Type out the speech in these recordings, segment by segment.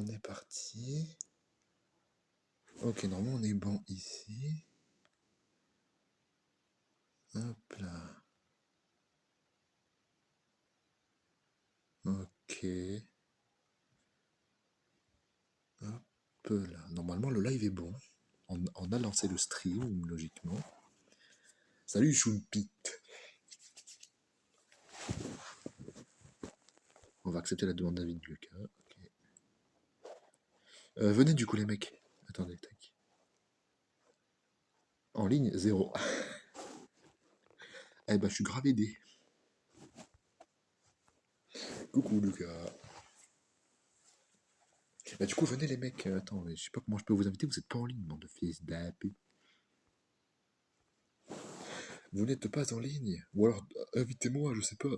on est parti. Ok, normalement on est bon ici. Hop là. Ok. Hop là. Normalement le live est bon. On a lancé le stream, logiquement. Salut Choupit. On va accepter la demande d'avis de Lucas. Okay. Venez du coup les mecs. Attendez, tac. En ligne, 0. Eh ben je suis grave aidé. Coucou Lucas. Bah du coup venez les mecs. Attends, je sais pas comment je peux vous inviter, vous êtes pas en ligne, bande de fils d'ap. Vous n'êtes pas en ligne. Ou alors invitez-moi, je sais pas.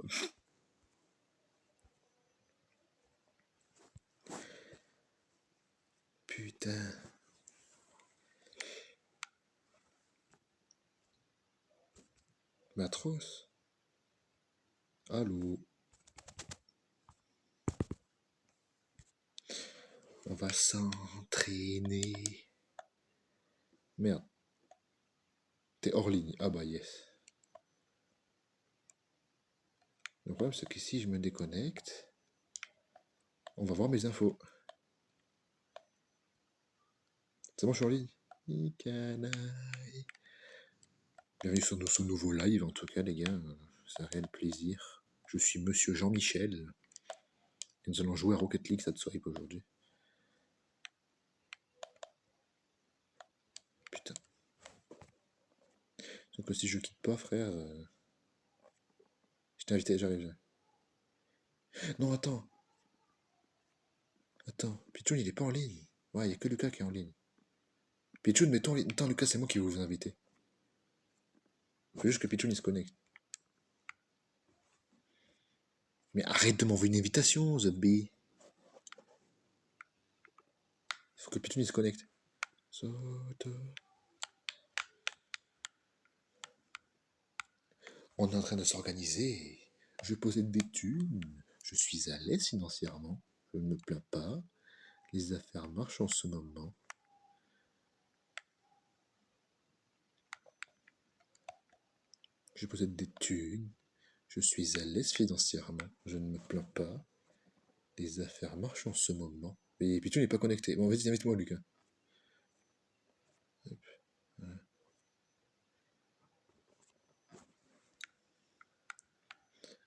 Putain. Matros. Allô. On va s'entraîner. Merde. T'es hors ligne. Ah bah yes. Le problème c'est que si je me déconnecte, on va voir mes infos. C'est bon, je suis en ligne. Bienvenue sur ce nouveau live en tout cas les gars. C'est un réel plaisir. Je suis Monsieur Jean-Michel. Et nous allons jouer à Rocket League cette soirée aujourd'hui. Putain. Sauf que si je quitte pas, frère. Je t'ai invité, j'arrive. Non, attends. Attends. Pichoun, il est pas en ligne. Ouais, il y a que Lucas qui est en ligne. Pichoun, mettons en ligne. Attends, Lucas, c'est moi qui vais vous inviter. Faut juste que Pichoun il se connecte. Mais arrête de m'envoyer une invitation, Zubby. Faut que Pichoun il se connecte. On est en train de s'organiser. Je possède des thunes. Je suis à l'aise financièrement. Je ne me plains pas. Les affaires marchent en ce moment. Je possède des thunes. Je suis à l'aise financièrement. Je ne me plains pas. Les affaires marchent en ce moment. Et Pichoun n'est pas connecté. Bon, vas-y, invite-moi, Lucas. Hop. Voilà.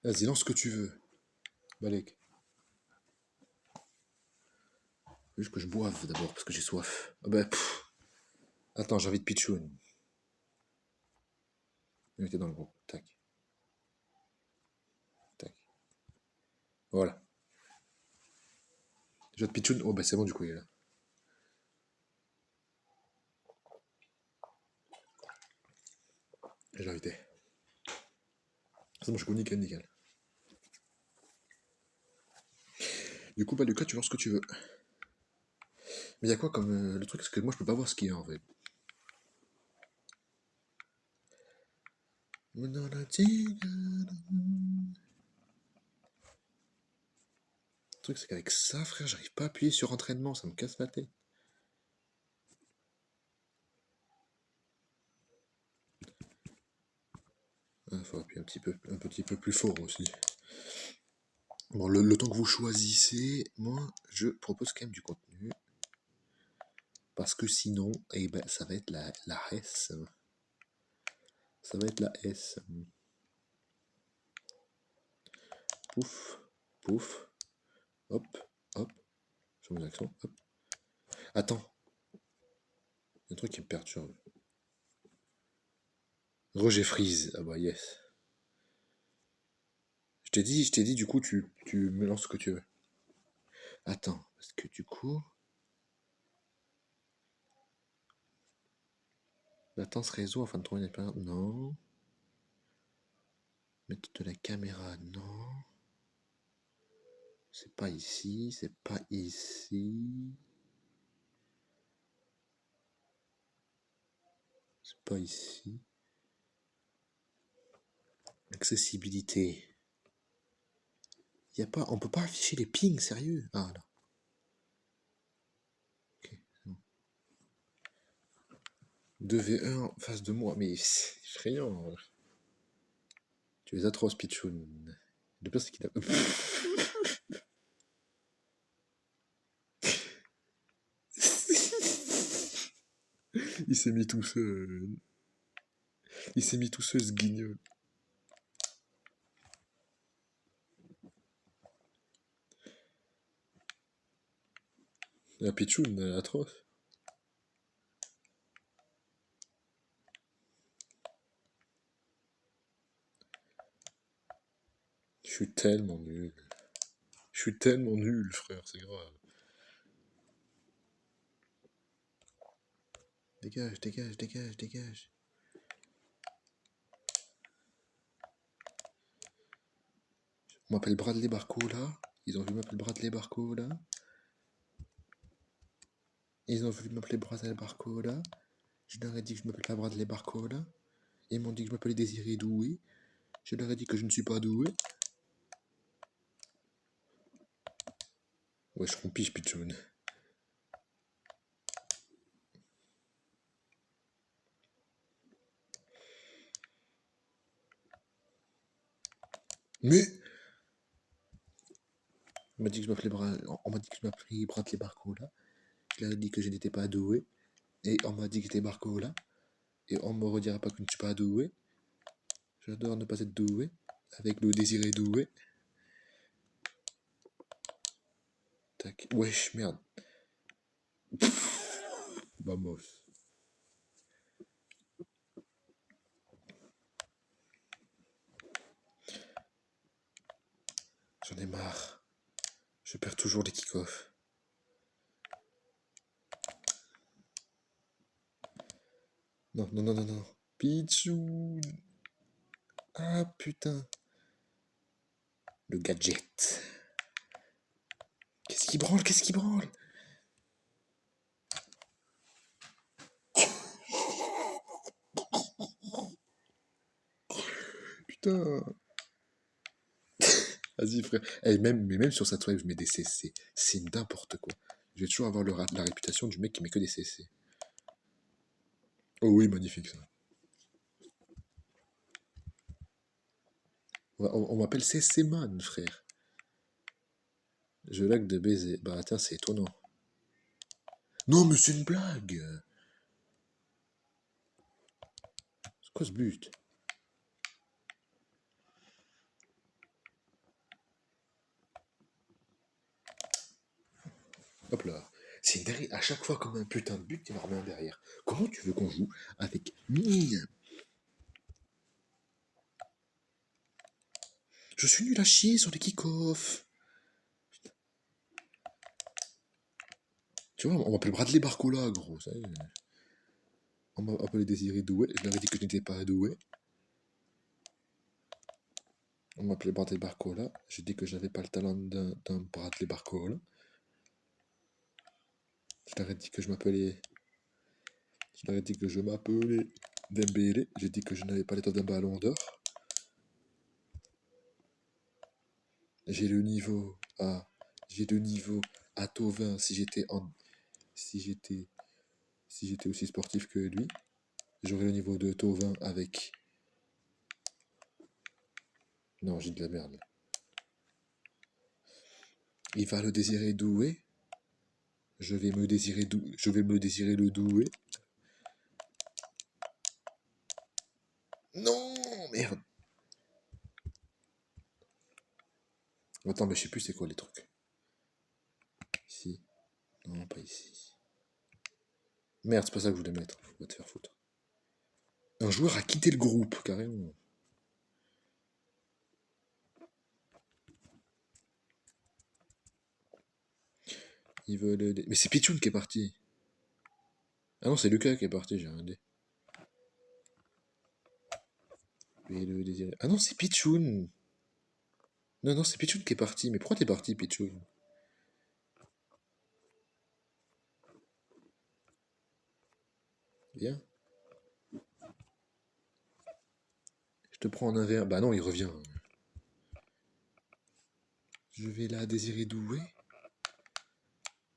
Vas-y, lance ce que tu veux. Balek. Juste que je boive d'abord parce que j'ai soif. Ah bah, attends, j'invite Pichoun. Invité dans le groupe. Tac. Tac. Voilà. Déjà de Pichoun. Oh bah c'est bon, du coup, il est là. Je l'ai invité. C'est bon, je connais nickel, nickel. Du coup, bah Lucas, tu lances ce que tu veux. Mais il y a quoi comme. Le truc, c'est que moi, je peux pas voir ce qu'il y a en fait. Le truc, c'est qu'avec ça, frère, j'arrive pas à appuyer sur entraînement, ça me casse la tête. Il faut appuyer un petit peu plus fort aussi. Bon, le temps que vous choisissez, moi, je propose quand même du contenu. Parce que sinon, eh ben, ça va être la S. Ça va être la S. Pouf, pouf, hop, hop. Sur mes accents, hop. Attends. Il y a un truc qui me perturbe. Roger Freeze. Ah bah yes. Je t'ai dit, du coup, tu me lances ce que tu veux. Attends, parce que du coup... Latence réseau afin de trouver une expérience. Non. Méthode de la caméra, non. C'est pas ici, c'est pas ici. C'est pas ici. Accessibilité. Y a pas, on peut pas afficher les pings, sérieux? Ah là. 2v1 en face de moi, mais c'est effrayant. Tu es atroce, Pichoun. Le pire, c'est qu'il a... Il s'est mis tout seul. Il s'est mis tout seul, ce guignol. La Pichoun, elle est atroce. Je suis tellement nul. Je suis tellement nul, frère, c'est grave. Dégage, dégage, dégage, dégage. On m'appelle Bradley Barcola. Ils ont voulu m'appeler Bradley Barcola. Ils ont voulu m'appeler Bradley Barcola. Je leur ai dit que je ne m'appelle pas Bradley Barcola. Ils m'ont dit que je m'appelais Désiré Doué. Je leur ai dit que je ne suis pas doué. Ouais, je rompis, Pichoun. Mais on m'a dit que je m'appelais Bradley Barcola. Je leur ai dit que je n'étais pas doué. Et on m'a dit que j'étais Barcola. Et on me redira pas que je ne suis pas doué. J'adore ne pas être doué. Avec le Désiré Doué. Tac. Wesh, merde. Vamos. J'en ai marre. Je perds toujours les kick-offs. Non, non, non, non, non. Pichou. Ah, putain. Le gadget. Qu'est-ce qui branle? Qu'est-ce qui branle? Putain. Vas-y, frère. Eh, même sur cette web, je mets des CC. C'est n'importe quoi. Je vais toujours avoir la réputation du mec qui met que des CC. Oh oui, magnifique ça. On m'appelle CC Man, frère. Je lag de baiser. Bah, tiens, c'est étonnant. Non, mais c'est une blague. C'est quoi ce but? Hop là. C'est derrière. À chaque fois, comme un putain de but, il m'en remet un derrière. Comment tu veux qu'on joue avec Mini? Je suis nul à chier sur les kick-offs. Tu vois, on m'appelle Bradley Barcola, gros. Ça y est. On m'a appelé Désiré Doué. Je leur ai dit que je n'étais pas doué. On m'appelait Bradley Barcola. J'ai dit que je n'avais pas le talent d'un Bradley Barcola. Je leur ai dit que je m'appelais. Je leur ai dit que je m'appelais Dembélé. J'ai dit que je n'avais pas l'état d'un ballon d'or. J'ai le niveau à. J'ai le niveau à Tovin si j'étais aussi sportif que lui. J'aurais le niveau de Tovin avec. Non, j'ai de la merde. Il va le désirer doué. Je vais me désirer le doué. Non, merde. Attends, mais je sais plus c'est quoi les trucs. Ici. Non, pas ici. Merde, c'est pas ça que je voulais mettre. Faut pas te faire foutre. Un joueur a quitté le groupe, carrément. Ils veulent... Mais c'est Pichoun qui est parti. Ah non, c'est Lucas qui est parti, j'ai regardé. Ah non, c'est Pichoun. Non, non, c'est Pichoun qui est parti. Mais pourquoi t'es parti, Pichoun? Viens. Je te prends en un verre. Bah non, il revient. Je vais là désirer doué.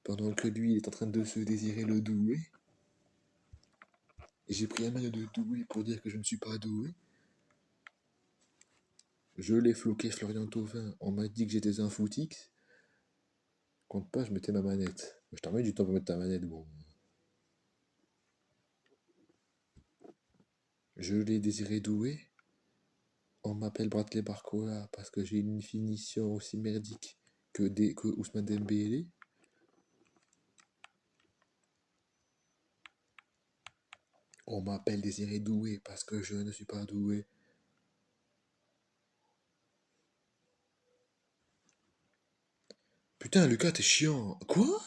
Pendant que lui, il est en train de se désirer le doué. Et j'ai pris un maillot de doué pour dire que je ne suis pas doué. Je l'ai floqué Florian Thauvin. On m'a dit que j'étais un footix. Compte pas, je mettais ma manette. Je t'en mets du temps pour mettre ta manette, bon. Je l'ai désiré doué. On m'appelle Bradley Barcola parce que j'ai une finition aussi merdique que Ousmane Dembélé. On m'appelle Désiré Doué parce que je ne suis pas doué. Putain, Lucas, t'es chiant. Quoi?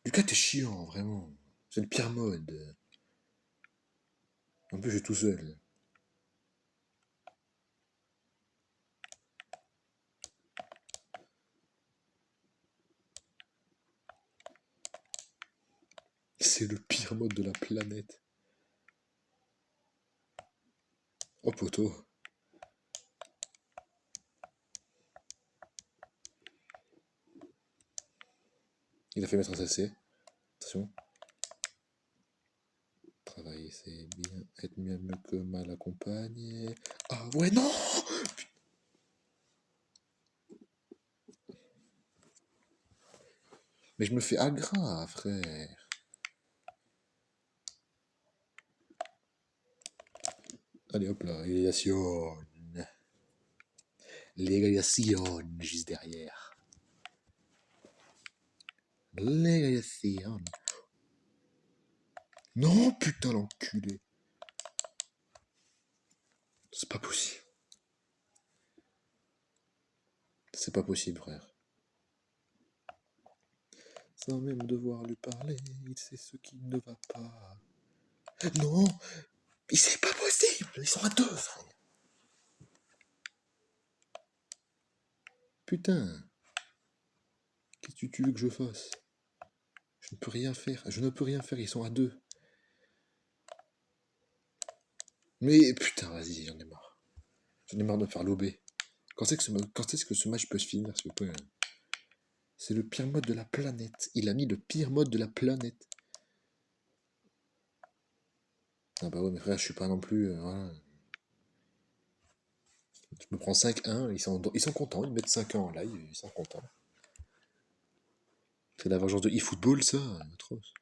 Lucas, t'es chiant, vraiment. C'est le pire mode. En plus, je suis tout seul. C'est le pire mode de la planète. Oh, poteau. Il a fait mettre un CC. Attention. Travailler, c'est bien. Être mieux que mal accompagné. Ah ouais, non! Mais je me fais aggras, frère. Allez, hop là, légalisation. Légalisation, juste derrière. Légalisation. Non, putain, l'enculé. C'est pas possible. C'est pas possible, frère. Sans même devoir lui parler, il sait ce qui ne va pas. Non, mais c'est pas possible. Ils sont à deux, frère. Putain. Qu'est-ce que tu veux que je fasse? Je ne peux rien faire. Je ne peux rien faire, ils sont à deux. Mais putain, vas-y, j'en ai marre. J'en ai marre de me faire lober. Quand est-ce que ce match peut se finir, s'il vous plaît? C'est le pire mode de la planète. Il a mis le pire mode de la planète. Ah bah ouais, mais frère, je suis pas non plus... voilà. Je me prends 5-1, ils sont contents, ils mettent 5-1 en live, ils sont contents. C'est la vengeance de eFootball, ça, atroce.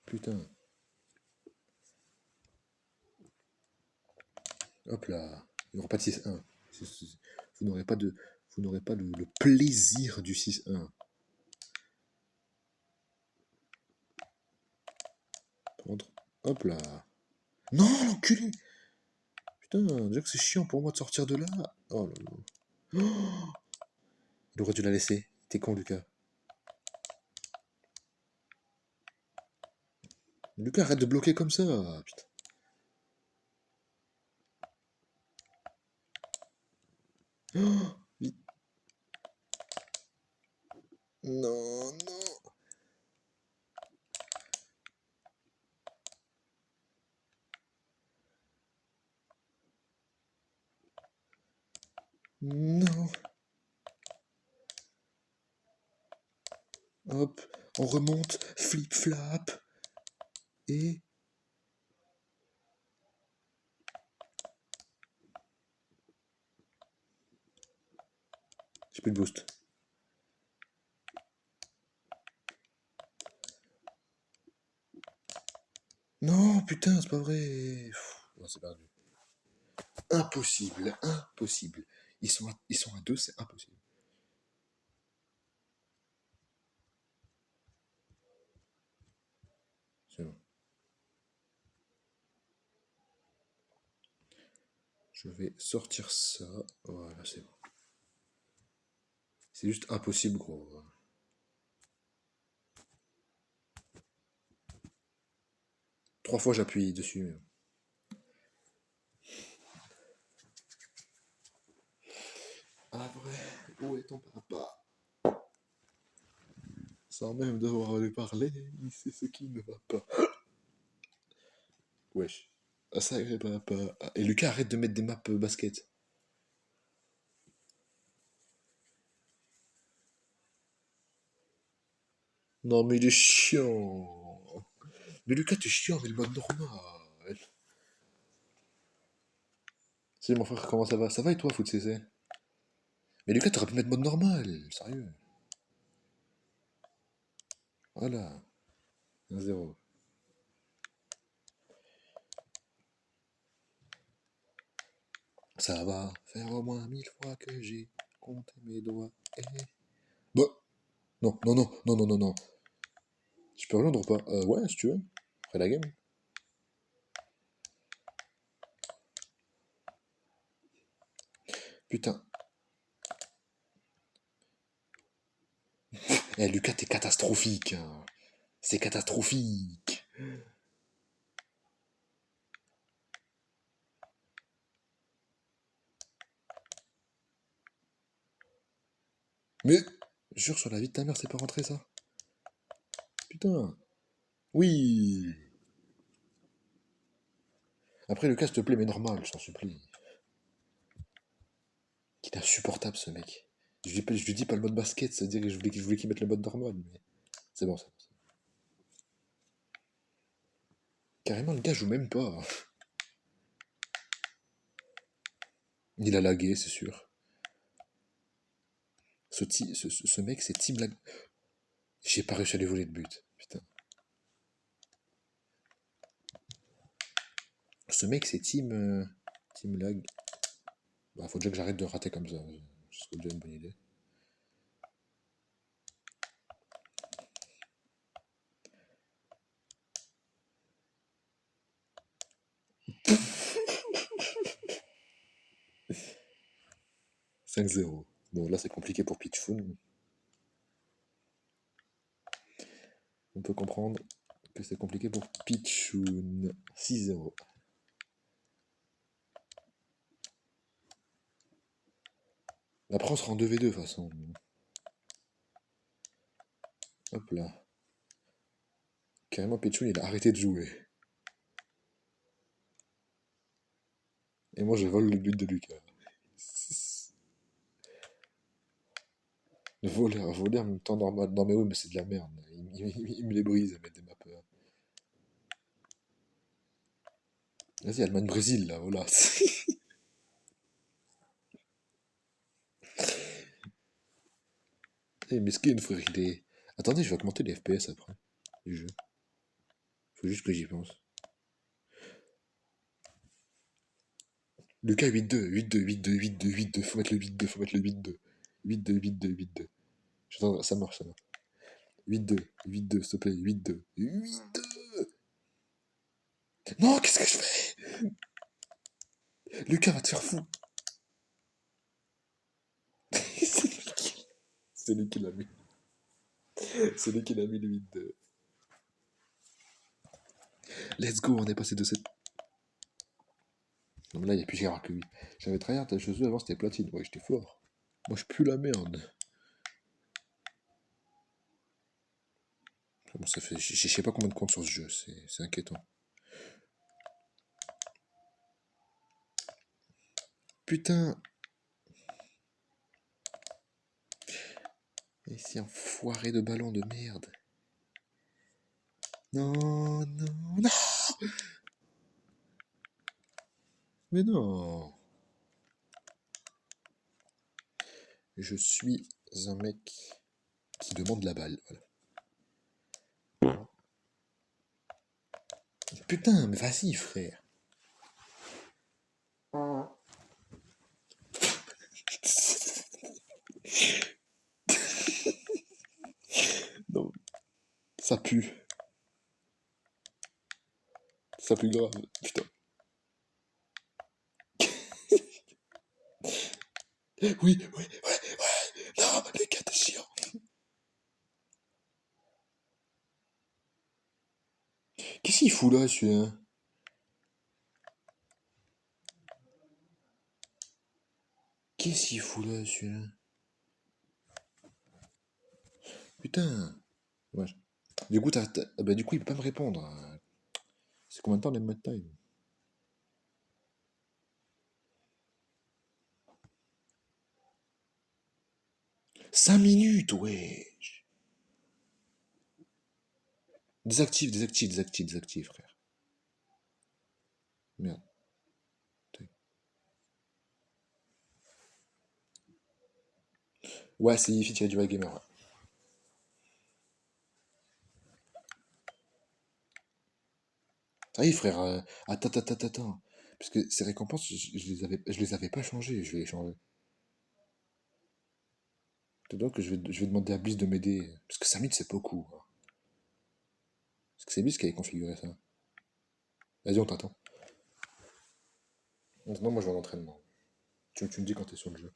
Putain. Hop là. Il n'y aura pas de 6-1. Vous n'aurez pas le plaisir du 6-1. Hop là. Non, l'enculé. Putain, déjà que c'est chiant pour moi de sortir de là. Oh là là. Oh, il aurait dû la laisser. T'es con, Lucas. Lucas, arrête de bloquer comme ça. Putain. Oh, vite. Non, non. Non. Hop, on remonte, flip-flap. Et... j'ai plus de boost. Non, putain, c'est pas vrai. Non, c'est perdu. Impossible, impossible. Ils sont à deux, c'est impossible. C'est bon. Je vais sortir ça. Voilà, c'est bon. C'est juste impossible, gros. 3 fois j'appuie dessus. Ah vrai, où est ton papa? Sans même devoir lui parler, il sait ce qui ne va pas. Wesh. Ah, sacré papa. Ah, et Lucas, arrête de mettre des maps basket. Non, mais il est chiant. Mais Lucas, t'es chiant avec le mode normal. Salut mon frère, comment ça va? Ça va et toi, foot CC? Mais Lucas, t'aurais pu mettre mode normal, sérieux. Voilà, 1-0. Ça va faire au moins 1000 fois que j'ai compté mes doigts. Eh. Bah, non, non, non, non, non, non, non. Je peux rejoindre ou pas? Ouais, si tu veux. Après la game. Putain. Eh, Lucas, t'es catastrophique, hein. C'est catastrophique. Mais, jure sur la vie de ta mère, c'est pas rentré ça. Putain. Oui. Après, Lucas, s'il te plaît, mais normal, je t'en supplie. Il est insupportable, ce mec. Je lui dis pas le mode basket, c'est-à-dire que je voulais qu'il mette le mode normal, mais c'est bon, ça. Carrément, le gars joue même pas. Il a lagué, c'est sûr. Ce mec, c'est team lag. J'ai pas réussi à lui voler de but. Putain. Ce mec, c'est team lag. Bah, faut déjà que j'arrête de rater comme ça. Ce serait déjà une bonne idée. « 5-0. Bon, là, c'est compliqué pour Pitchfoon. On peut comprendre que c'est compliqué pour Pitchoun. 6-0. Après, on sera en 2v2 de toute façon. Hop là. Carrément, Pitchoun, il a arrêté de jouer. Et moi, je vole le but de Lucas. Voler en même temps normal. Non, mais oui, mais c'est de la merde. Il me les brise à mettre des maps. Vas-y, Allemagne-Brésil, là, voilà. Eh, mesquine, frère, il est. Attendez, je vais augmenter les FPS après. Du jeu. Faut juste que j'y pense. Lucas 8-2, 8-2, 8-2, 8-2, 8-2. Faut mettre le 8-2, faut mettre le 8-2. 8-2, 8-2, 8-2. J'attends, ça marche, ça marche. 8-2, 8-2, s'il te plaît, 8-2. 8-2. Non, qu'est-ce que je fais? Lucas va te faire fou. C'est lui qui l'a mis. C'est lui qui l'a mis le 8-2. Let's go, on est passé de cette. Non, mais là, il n'y a plus qu'à que lui. J'avais tryhard, je suis avant, c'était platine. Ouais, j'étais fort. Moi, je pue la merde. Bon, ça fait. Je sais pas combien de comptes sur ce jeu, c'est inquiétant. Putain. Et c'est un foiré de ballon de merde. Non, non, non. Mais non. Je suis un mec qui demande la balle. Voilà. Putain, mais vas-y, frère. Non, ça pue. Ça pue grave. Putain. Oui, oui, ouais, ouais. Non, les gars, t'es chiant. Qu'est-ce qu'il fout là, celui-là? Qu'est-ce qu'il fout là, celui-là? Putain. Ouais. Du coup, bah, du coup, il peut pas me répondre. C'est combien de temps l'Emma Time? 5 minutes, ouais. Désactive, désactive, désactive, désactive, frère. Merde. Ouais, c'est Yifi tiré du Gamer, ouais. Ah oui, frère, attends, attends, attends, attends. Parce que ces récompenses, je les avais pas changées, je vais les changer. Donc je vais demander à Bliss de m'aider. Parce que 5 minutes, c'est beaucoup, hein. Parce que c'est Bliss qui avait configuré ça. Vas-y, on t'attend. Non, moi je vais en entraînement. Tu me dis quand t'es sur le jeu.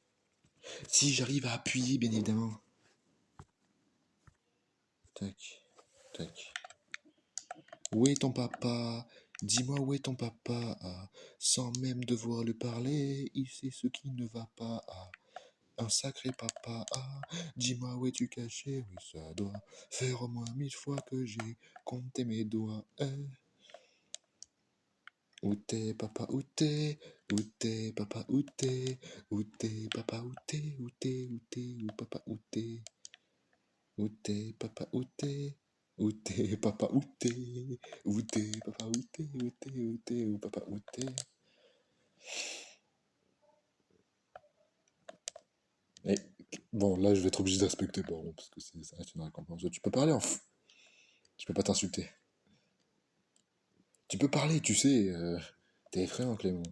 Si j'arrive à appuyer, bien évidemment. Tac, tac. Où est ton papa? Dis-moi où est ton papa? Sans même devoir lui parler, il sait ce qui ne va pas. Un sacré papa. Dis-moi où es-tu caché? Oui, ça doit faire au moins 1000 fois que j'ai compté mes doigts. Où t'es, papa, où t'es? Où t'es, papa, où t'es? Où t'es, papa, où t'es? Où t'es, où t'es, où papa, où t'es? Où t'es, papa, où t'es? Où t'es, papa, où t'es? Où t'es, papa, où t'es? Où t'es, où t'es, où papa, où t'es? Et, bon, là, je vais être obligé de respecter, pardon, parce que ça reste une récompense. Tu peux parler, je peux pas t'insulter. Tu peux parler, tu sais. T'es effrayant, Clément.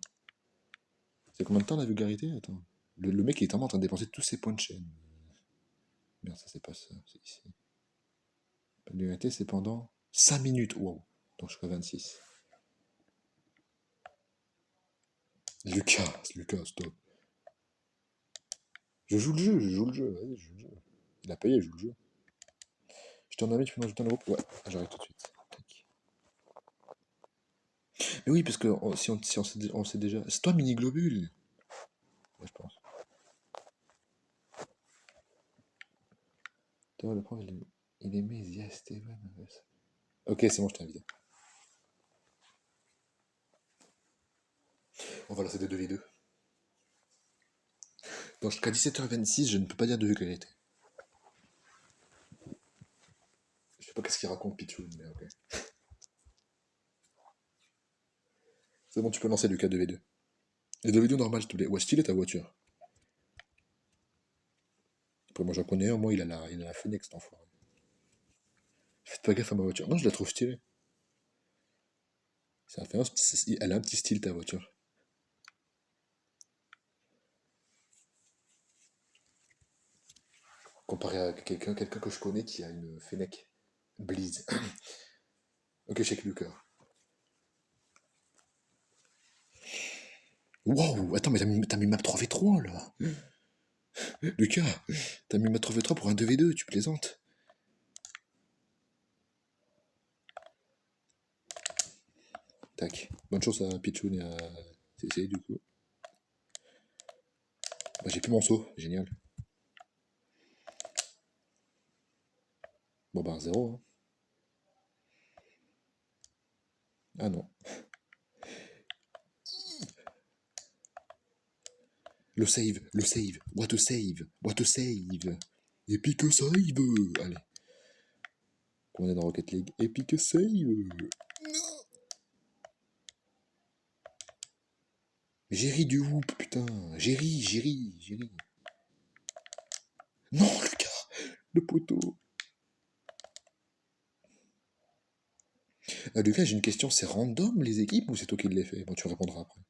C'est combien de temps la vulgarité? Attends. Le mec il est en train de dépenser tous ses points de chaîne. Merde, ça c'est pas ça, c'est ici. La vulgarité c'est pendant 5 minutes. Wow. Donc je suis à 26. Lucas, stop. Je joue le jeu, je joue le jeu. Vas-y, je joue le jeu. Il a payé, je joue le jeu. Je t'en invite, tu peux m'ajouter dans le groupe? Ouais, j'arrive tout de suite. Tac. Mais oui, parce que si on sait déjà. C'est toi, Mini Globule? Ouais, je pense. Toi, le prof, il aimait Zia Steven. Ok, c'est bon, je t'ai invité. On va lancer des 2v2. Donc jusqu'à 17h26, je ne peux pas dire de vulgarité. Je sais pas qu'est-ce qu'il raconte Pichoun, mais ok. C'est bon, tu peux lancer Lucas 2v2. Les 2v2 normales, s'il te plaît. Ouais, stylé ta voiture. Après, moi j'en connais un, moi il a la Phoenix, cet enfoiré. Faites pas gaffe à ma voiture. Non, je la trouve stylée. Elle a un petit style ta voiture. Comparé à quelqu'un que je connais qui a une Fennec Bliss. Ok, check Lucas. Wow, attends, mais t'as mis map 3v3 là. Lucas, t'as mis map 3v3 pour un 2v2, tu plaisantes. Tac. Bonne chance à Pichoun et à CC du coup. Bah, j'ai plus mon saut, génial. Bon bah 0. Hein. Ah non. Le save, le save. What a save, what a save. Epic save. Allez. On est dans Rocket League. Epic save. J'ai ri du hoop, putain. J'ai ri. Non, Lucas, le poteau. Lucas, j'ai une question. C'est random les équipes ou c'est toi qui les fait? Bon, tu répondras après.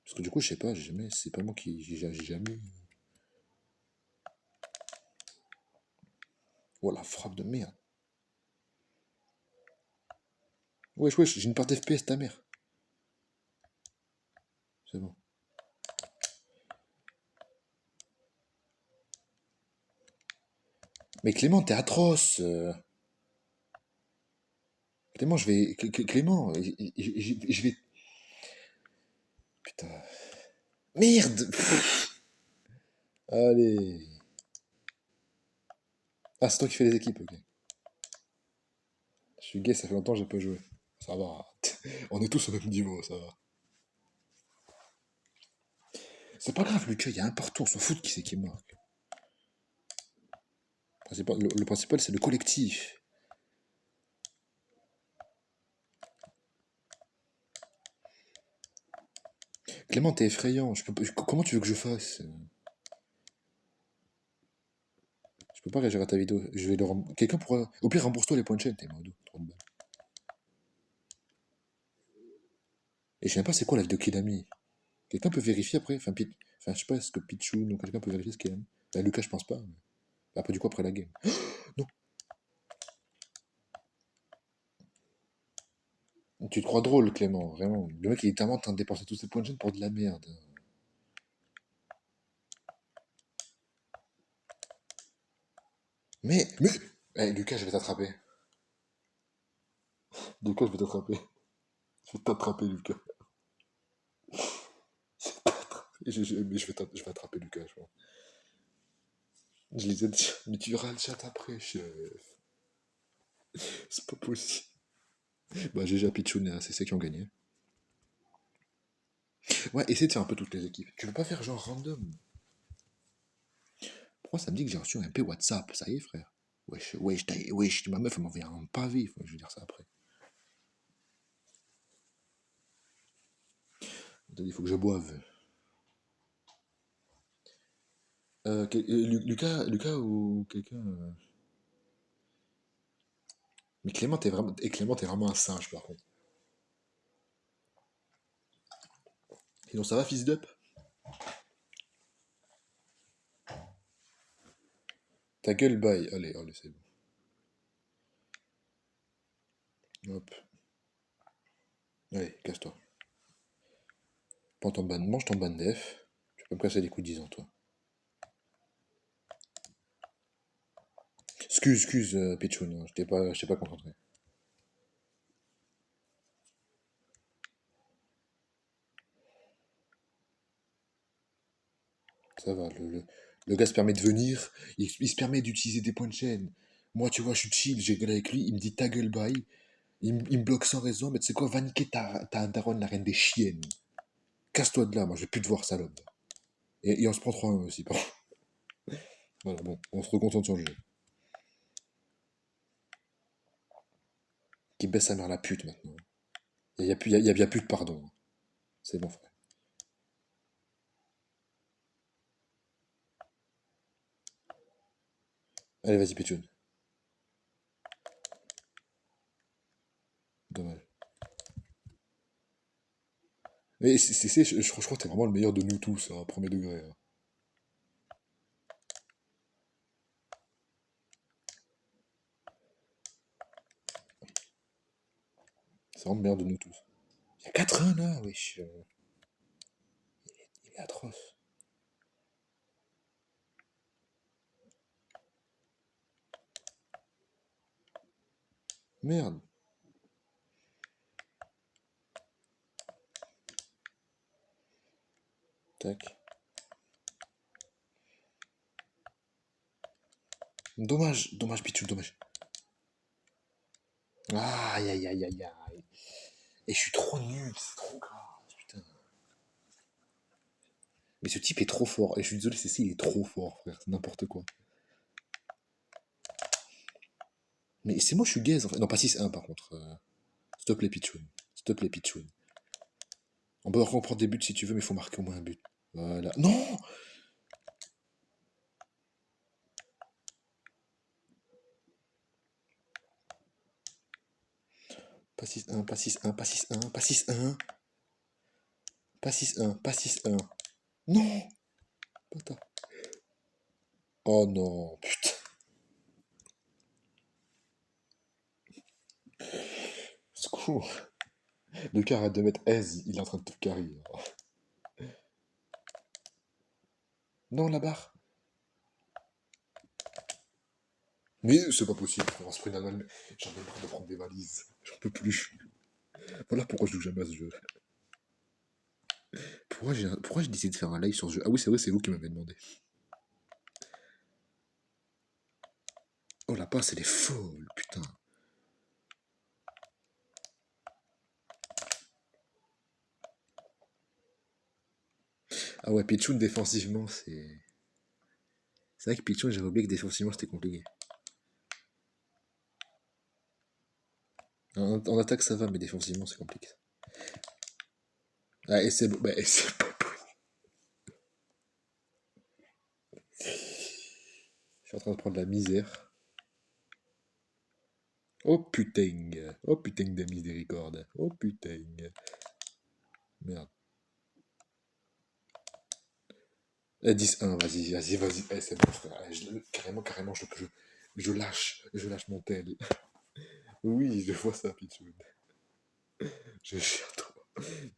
Parce que du coup, je sais pas, c'est pas moi qui. J'ai jamais. Oh la frappe de merde. Wesh, j'ai une part d'FPS, ta mère. C'est bon. Mais Clément, t'es atroce. Clément, je vais. Clément, je vais. Putain. Merde. Allez. Ah, c'est toi qui fais les équipes, ok. Je suis gay, ça fait longtemps que j'ai pas joué. Ça va. On est tous au même niveau, ça va. C'est pas grave, Lucas, il y a un partout, on s'en fout de qui c'est qui marque. Le principal, c'est le collectif. Clément, t'es effrayant. Comment tu veux que je fasse? Je peux pas réagir à ta vidéo. Quelqu'un pourra. Au pire, rembourse-toi les points de chaîne, t'es modo. 30 balles. Et je sais même pas c'est quoi la vidéo qu'il a mis. Quelqu'un peut vérifier après? Enfin, je sais pas, est-ce que Pichou ou quelqu'un peut vérifier ce qu'il a mis? Bah, Lucas, je pense pas. Après, du coup, après la game. Non. Tu te crois drôle, Clément, vraiment. Le mec, il est tellement en train de dépenser tous ses points de chaîne pour de la merde. Mais. Eh, Lucas, je vais t'attraper. Lucas, je vais t'attraper. Je vais t'attraper, Lucas. Mais je vais attraper Lucas, je vois. Je les ai dit. Mais tu verras le chat après, chef. C'est pas possible. Bah, GG à Pichoun et à CC qui ont gagné. Ouais, essaye de faire un peu toutes les équipes. Tu veux pas faire genre random? Pourquoi ça me dit que j'ai reçu un MP WhatsApp? Ça y est, frère. Wesh, ma meuf, elle m'a envoyé un pavé. Je vais dire ça après. Il faut que je boive. Lucas ou quelqu'un. Mais Clément, t'es vraiment un singe par contre. Sinon, ça va, fils d'up? Ta gueule, bye. Allez, c'est bon. Hop. Allez, casse-toi. Mange ton ban def. Tu peux me casser les coups de 10 ans, toi. Excuse, Pichoun, hein, je t'ai pas concentré. Ça va, le gars se permet de venir, il se permet d'utiliser des points de chaîne. Moi, tu vois, je suis chill, j'ai gueulé avec lui, il me dit ta gueule, bye. Il me bloque sans raison, mais tu sais quoi, va niquer ta daronne, la reine des chiennes. Casse-toi de là, moi, je vais plus te voir, salope. Et on se prend 3-1 aussi, pardon. Voilà, bon, on se reconcentre sur le jeu. Qui baisse sa mère la pute maintenant. Il y a bien plus de pardon. C'est bon, frère. Allez, vas-y, Pétune. Dommage. Mais je crois que t'es vraiment le meilleur de nous tous, hein, premier degré. Hein. C'est vraiment le meilleur de nous tous. Il y a 4-1 là, wesh. Il est atroce. Merde. Tac. Dommage, Pichou, dommage. Aïe, aïe, aïe, aïe, aïe. Et je suis trop nul, c'est trop grave, putain. Mais ce type est trop fort. Et je suis désolé, il est trop fort, frère. C'est n'importe quoi. Mais c'est moi, je suis gaze, en fait. Non, pas 6-1, par contre. S'il te plaît, Pichoun. S'il te plaît, Pichoun. On peut reprendre des buts si tu veux, mais il faut marquer au moins un but. Voilà. Non! Pas 6-1, pas 6-1, pas 6-1, pas 6-1. Pas 6-1, pas 6-1. Non! Putain. Oh non, putain. Secours. Le car arrête de mettre aise, il est en train de te carrer. Non, la barre. Mais c'est pas possible, on se prenne un mal. J'en ai marre de prendre des valises. J'en peux plus. Voilà pourquoi je joue jamais à ce jeu. Pourquoi j'ai décidé de faire un live sur ce jeu? Ah oui, c'est vrai, c'est vous qui m'avez demandé. Oh la passe, elle est folle, putain. Ah ouais, Pichoun défensivement, c'est C'est vrai que Pichon, j'avais oublié que défensivement c'était compliqué. En attaque ça va, mais défensivement c'est compliqué. Ah, et c'est bon. Bah, et c'est pas possible. Je suis en train de prendre la misère. Oh putain. Oh putain de miséricorde. Oh putain. Merde. 10-1, vas-y. C'est bon, frère. Carrément, je lâche mon tel. Oui, je vois ça, Pichoun. Je chire trop.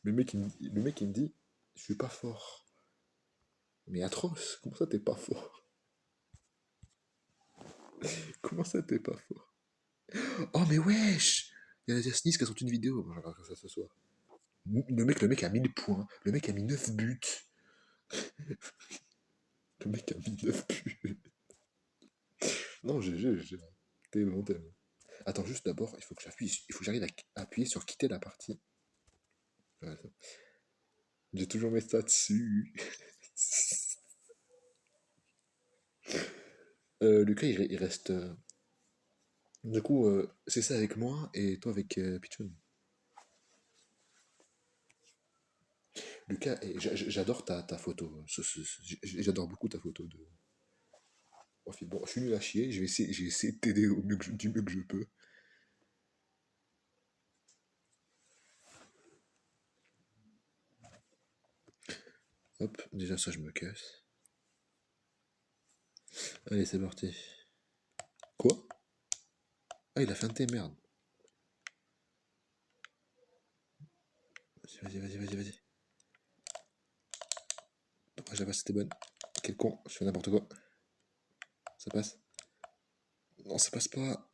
Le mec, il me dit, je suis pas fort. Mais atroce, comment ça t'es pas fort? Comment ça t'es pas fort? Oh, mais wesh! Il y a la Sniss qui a sorti une vidéo. Bon, je regarde ça ce soir. Le mec a 1000 points. Le mec a mis 9 buts. Le mec a mis 9 buts. Non, GG. T'es bon, t'es bon. Attends, juste d'abord, il faut que j'arrive à appuyer sur quitter la partie. Voilà. J'ai toujours mes stats dessus. Lucas, il reste. Du coup, c'est ça avec moi et toi avec Pichoun. Lucas, j'adore ta photo. J'adore beaucoup ta photo de profil. Bon, je suis nul à chier, je vais essayer de t'aider du mieux que je peux. Hop, déjà ça, je me casse. Allez, c'est parti. Quoi? Ah, il a feinté, merde. Vas-y. Dommage, la passe c'était bonne. Quel con, je fais n'importe quoi. Ça passe. Non, ça passe pas.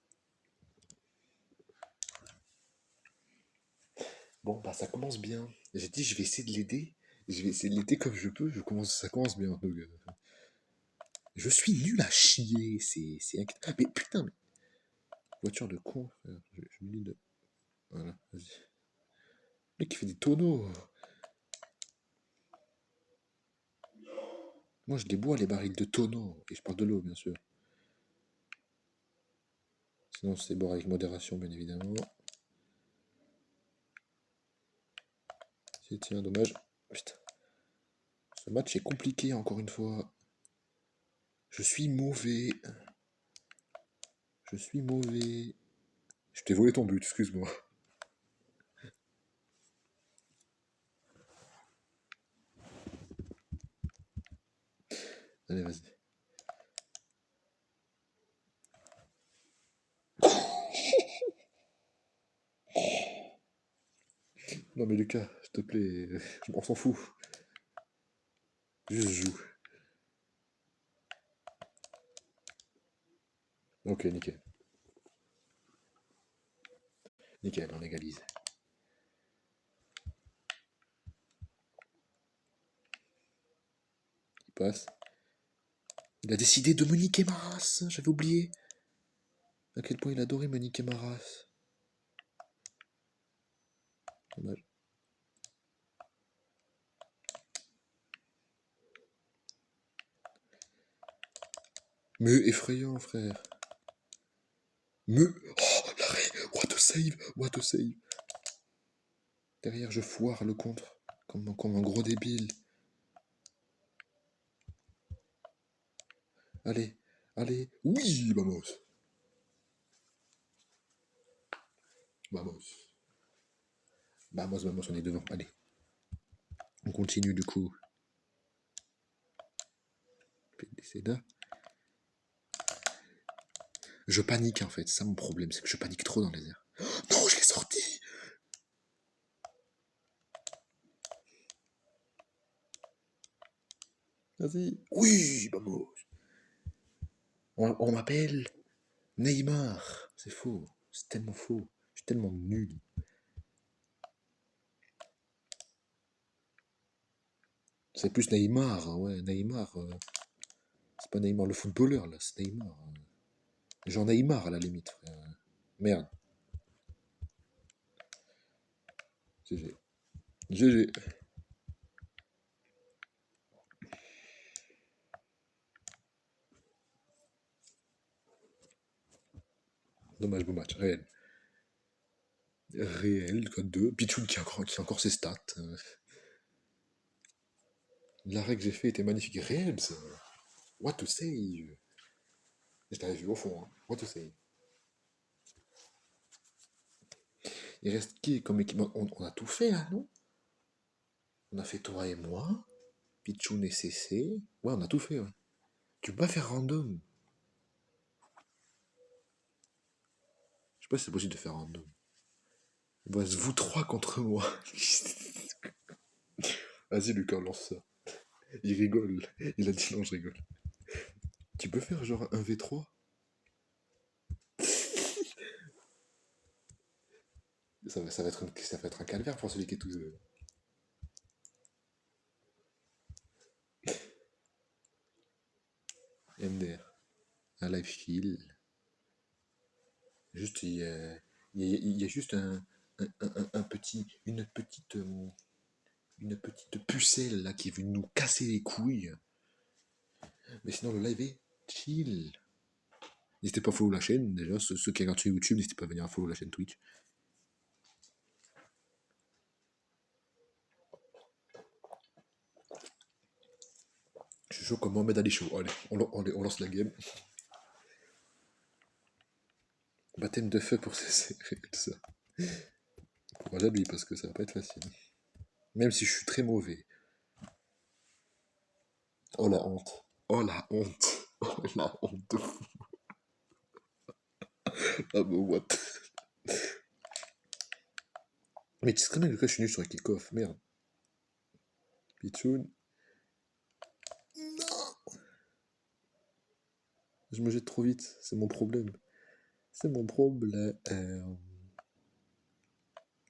Bon, bah ça commence bien. J'ai dit, je vais essayer de l'aider. Je vais essayer de l'aider comme je peux. Ça commence bien. Donc, je suis nul à chier. C'est inquiétant. Mais putain, mais... Voiture de con, frère. Je me dis de... Voilà, vas-y. Le mec qui fait des tonneaux. Moi, je les bois, les barils de tonneaux. Et je parle de l'eau, bien sûr. Sinon, c'est boire avec modération, bien évidemment. Tiens, dommage. Putain. Ce match est compliqué, encore une fois. Je suis mauvais. Je t'ai volé ton but, excuse-moi. Allez, vas-y. Non mais Lucas, s'il te plaît, on s'en fout. Juste joue. Ok, nickel. Nickel, on égalise. Il passe. Il a décidé de me niquer ma race. J'avais oublié à quel point il adorait me niquer ma race. Dommage. Mais effrayant, frère. Oh, l'arrêt. What a save. Derrière, je foire le contre. Comme un gros débile. Allez. Oui, vamos. Vamos, on est devant. Allez. On continue du coup. C'est là. Je panique en fait, c'est ça mon problème, c'est que je panique trop dans les airs. Non, je l'ai sorti. Vas-y. Oui, vamos. On m'appelle Neymar. C'est faux, c'est tellement faux. Je suis tellement nul. C'est plus Neymar, hein, ouais, Neymar. C'est pas Neymar le footballeur là, c'est Neymar. Genre Neymar à la limite, frère. Merde. GG. GG. Dommage, beau match, réel. Réel, code 2. Pichoun qui a encore ses stats. L'arrêt que j'ai fait était magnifique. Réel, ça. What to say? Je t'avais vu au fond. Hein. What to say? Il reste qui comme équipe? On a tout fait là, non? On a fait toi et moi. Pichoun et CC. Ouais, on a tout fait, ouais. Tu peux pas faire random. Je sais pas si c'est possible de faire random. Il reste vous trois contre moi. Vas-y, Lucas, lance ça. Il rigole. Il a dit non, je rigole. Tu peux faire genre un V3? Ça va être un calvaire pour celui qui est tout seul. MDR. Un live kill. Juste, il y a juste un petit, une petite pucelle là qui est venue nous casser les couilles. Mais sinon, le live est chill. N'hésitez pas à follow la chaîne, déjà. Ceux qui regardent sur YouTube, n'hésitez pas à venir à follow la chaîne Twitch. Je suis chaud comme Mohamed Ali Show. Allez, on lance la game. Baptême de feu pour CC. Ça. Courage à lui, parce que ça va pas être facile. Même si je suis très mauvais. Oh la honte. Oh la honte. Oh la honte de fou. Ah bah what. Mais tu sais quand même que je suis nul sur les kick-off. Merde. Pichoun. Non. Je me jette trop vite. C'est mon problème. C'est mon problème.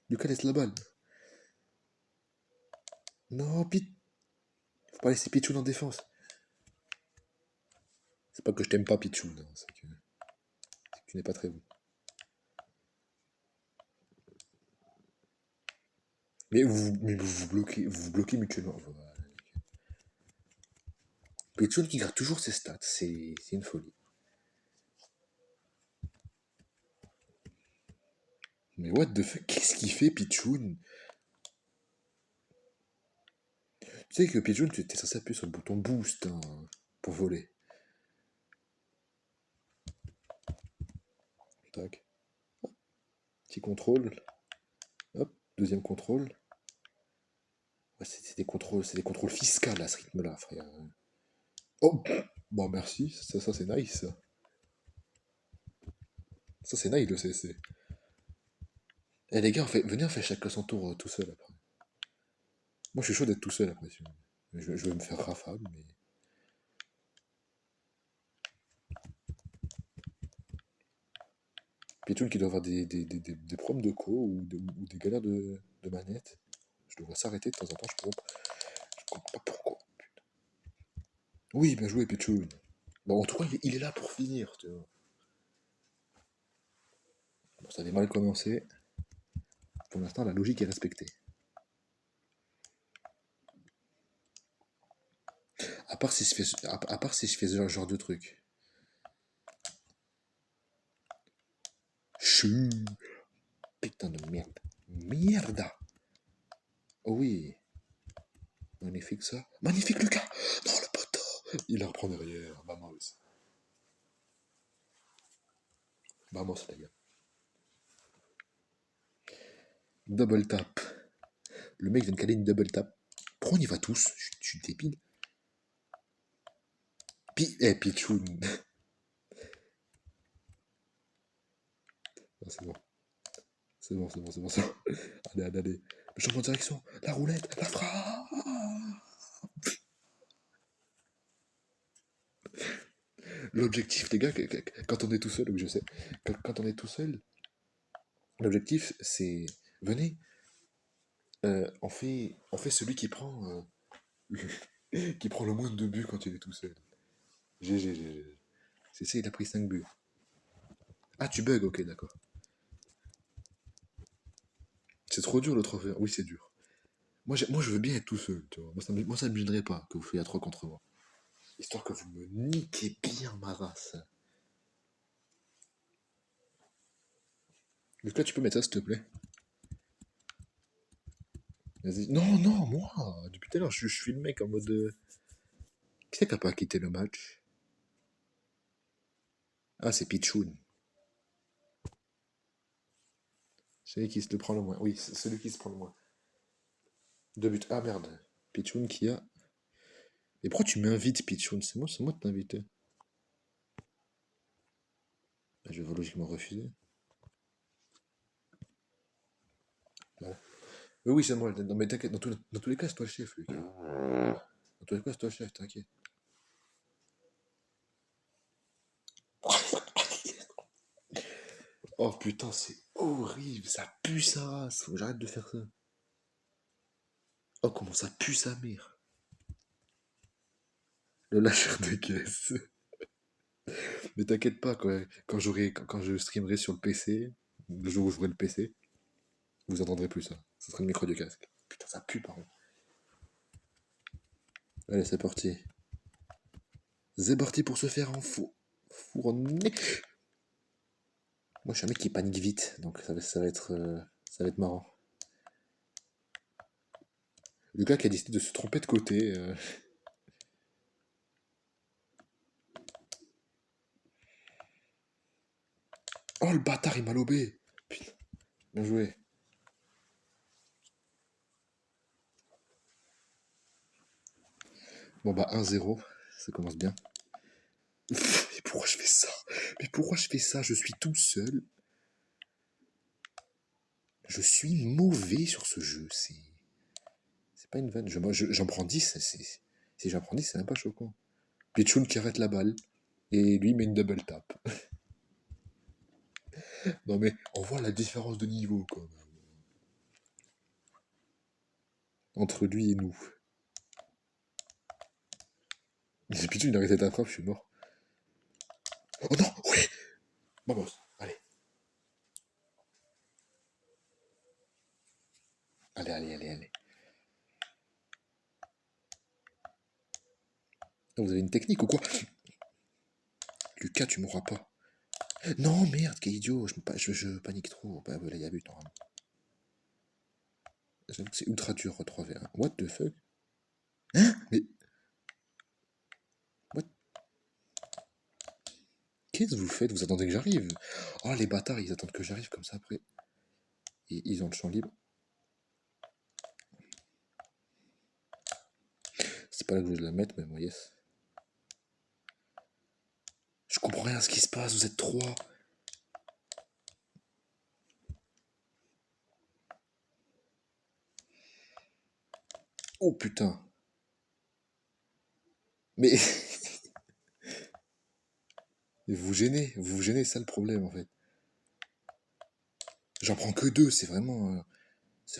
Lucas laisse la balle. Non, Faut pas laisser Pichoun en défense. C'est pas que je t'aime pas, Pichoun. Hein, c'est que tu n'es pas très bon. Mais vous bloquez mutuellement. Voilà. Pichoun qui garde toujours ses stats. C'est une folie. Mais what the fuck? Qu'est-ce qu'il fait, Pichoun? Tu sais que Pigeon, tu étais censé appuyer sur le bouton boost hein, pour voler. Tac. Petit contrôle. Hop, deuxième contrôle. Ouais, c'est des contrôles fiscaux à ce rythme-là, frère. Oh, bon merci, ça c'est nice. Ça c'est nice le CC. Eh les gars, venez on fait chacun son tour tout seul après. Moi je suis chaud d'être tout seul après. Je vais me faire rafale, mais. Pigeon qui doit avoir des problèmes de co ou des galères de manette. Je devrais s'arrêter de temps en temps, je comprends pas pourquoi. Oui, bien joué, Pichoun. Bon, en tout cas, il est là pour finir, tu vois. Bon, ça avait mal commencé. Pour l'instant, la logique est respectée. À part si je fais ce genre de truc. Chut. Putain de merde. Merde. Oh oui. Magnifique ça. Magnifique Lucas. Non, le poteau. Il la reprend derrière. Vamos. Vamos, les gars. Double tap. Le mec vient de caler une double tap. Pourquoi on y va tous? Je suis débile. Pichoun. Ah, c'est bon. C'est bon. Allez. Le changement de direction. La roulette. La frappe. L'objectif, les gars, quand on est tout seul, oui, je sais, quand on est tout seul, l'objectif, c'est, venez, on fait celui qui prend, qui prend le moins de buts quand il est tout seul. GG. C'est ça, il a pris 5 buts. Ah, tu bugs, ok, d'accord. C'est trop dur le trophée. Oui, c'est dur. Moi, je veux bien être tout seul, tu vois. Moi, ça me gênerait pas que vous soyez à 3 contre moi. Histoire que vous me niquez bien ma race. Lucas, tu peux mettre ça, s'il te plaît? Vas-y. Non, non, moi. Depuis tout à l'heure, je suis le mec en mode. Qui c'est qui a pas quitté le match? Ah, c'est Pichoun. Celui qui se le prend le moins. Oui, c'est celui qui se prend le moins. Deux buts. Ah merde. Pichoun qui a. Mais pourquoi tu m'invites, Pichoun? C'est moi de t'inviter. Ah, je vais logiquement refuser. Voilà. Oui, oui, c'est moi. Non, mais t'inquiète, dans tous les cas, c'est toi le chef, Lucas. Dans tous les cas, c'est toi le chef, t'inquiète. Oh putain, c'est horrible, ça pue sa race. Faut que j'arrête de faire ça. Oh, comment ça pue sa mère. Le lâcheur de caisse. Mais t'inquiète pas, quand je streamerai sur le PC, le jour où j'aurai le PC, vous entendrez plus ça. Ce sera le micro du casque. Putain, ça pue, par contre. Allez, c'est parti. C'est parti pour se faire en fourner. Moi, je suis un mec qui panique vite, donc ça va être marrant. Lucas qui a décidé de se tromper de côté. Oh, le bâtard, il m'a lobé. Putain, bien joué. Bon, bah, 1-0, ça commence bien. Mais pourquoi je fais ça? Mais pourquoi je fais ça? Je suis tout seul. Je suis mauvais sur ce jeu. C'est pas une vanne. J'en prends 10. Si j'en prends 10, c'est même pas choquant. Pichoun qui arrête la balle. Et lui met une double tap. Non mais on voit la différence de niveau quoi. Entre lui et nous. Si Pichoun il a arrêté ta frappe, je suis mort. Oh non, oui. Vamos, allez. Allez, allez, allez, allez. Vous avez une technique ou quoi? Lucas, tu mourras pas. Non, merde, quel idiot, je panique trop. Bah, là, il y a but, normalement. J'avoue que c'est ultra dur, 3v1. What the fuck? Hein? Mais, what? Qu'est-ce que vous faites? Vous attendez que j'arrive? Oh, les bâtards, ils attendent que j'arrive comme ça après. Et ils ont le champ libre. C'est pas là que je voulais la mettre, mais moi, yes. Je comprends rien à ce qui se passe, vous êtes trois. Oh putain. Mais vous vous gênez, c'est ça le problème en fait. J'en prends que deux, c'est vraiment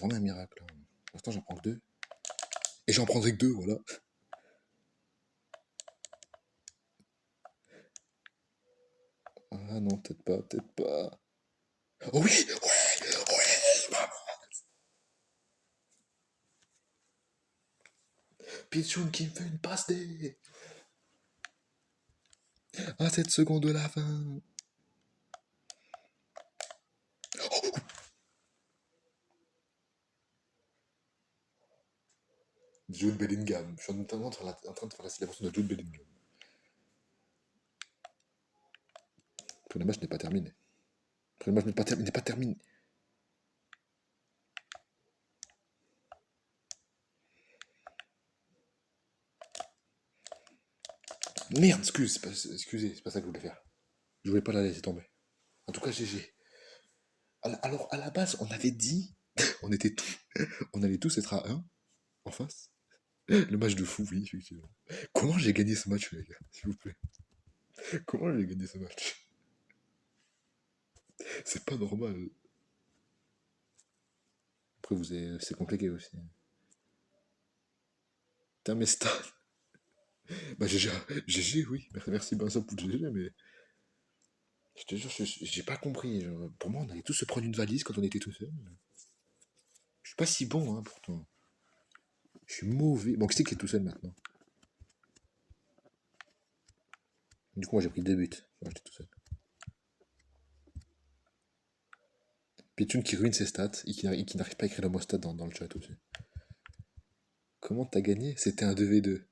un miracle. Hein. Pour l'instant, j'en prends que deux. Et j'en prendrai que deux, voilà. Ah non, peut-être pas, peut-être pas. Oh oui, oui, oui. Pichoun qui me fait une passe D. À 7 secondes de la fin. Jude Bellingham. Je suis notamment en train de faire la célébration de Jude Bellingham. Le match n'est pas terminé. Le match n'est pas terminé. Merde, excusez, c'est pas ça que je voulais faire. Je voulais pas la laisser tomber. En tout cas, GG. Alors, à la base, on avait dit, on allait tous être à 1 en face. Le match de fou, oui, effectivement. Comment j'ai gagné ce match, les gars, s'il vous plaît? Comment j'ai gagné ce match? C'est pas normal. Après, c'est compliqué aussi. Putain, mais stats. Bah, GG, oui. Merci Vincent pour le GG, mais je te jure, j'ai pas compris. Genre, pour moi, on allait tous se prendre une valise quand on était tout seul. Je suis pas si bon, hein, pourtant. Je suis mauvais. Bon, qui c'est qui est tout seul maintenant? Du coup, moi, j'ai pris deux buts. Moi, j'étais tout seul. Pichoun qui ruine ses stats et qui n'arrive pas à écrire le mot stat dans le chat aussi. Comment t'as gagné? C'était un 2v2.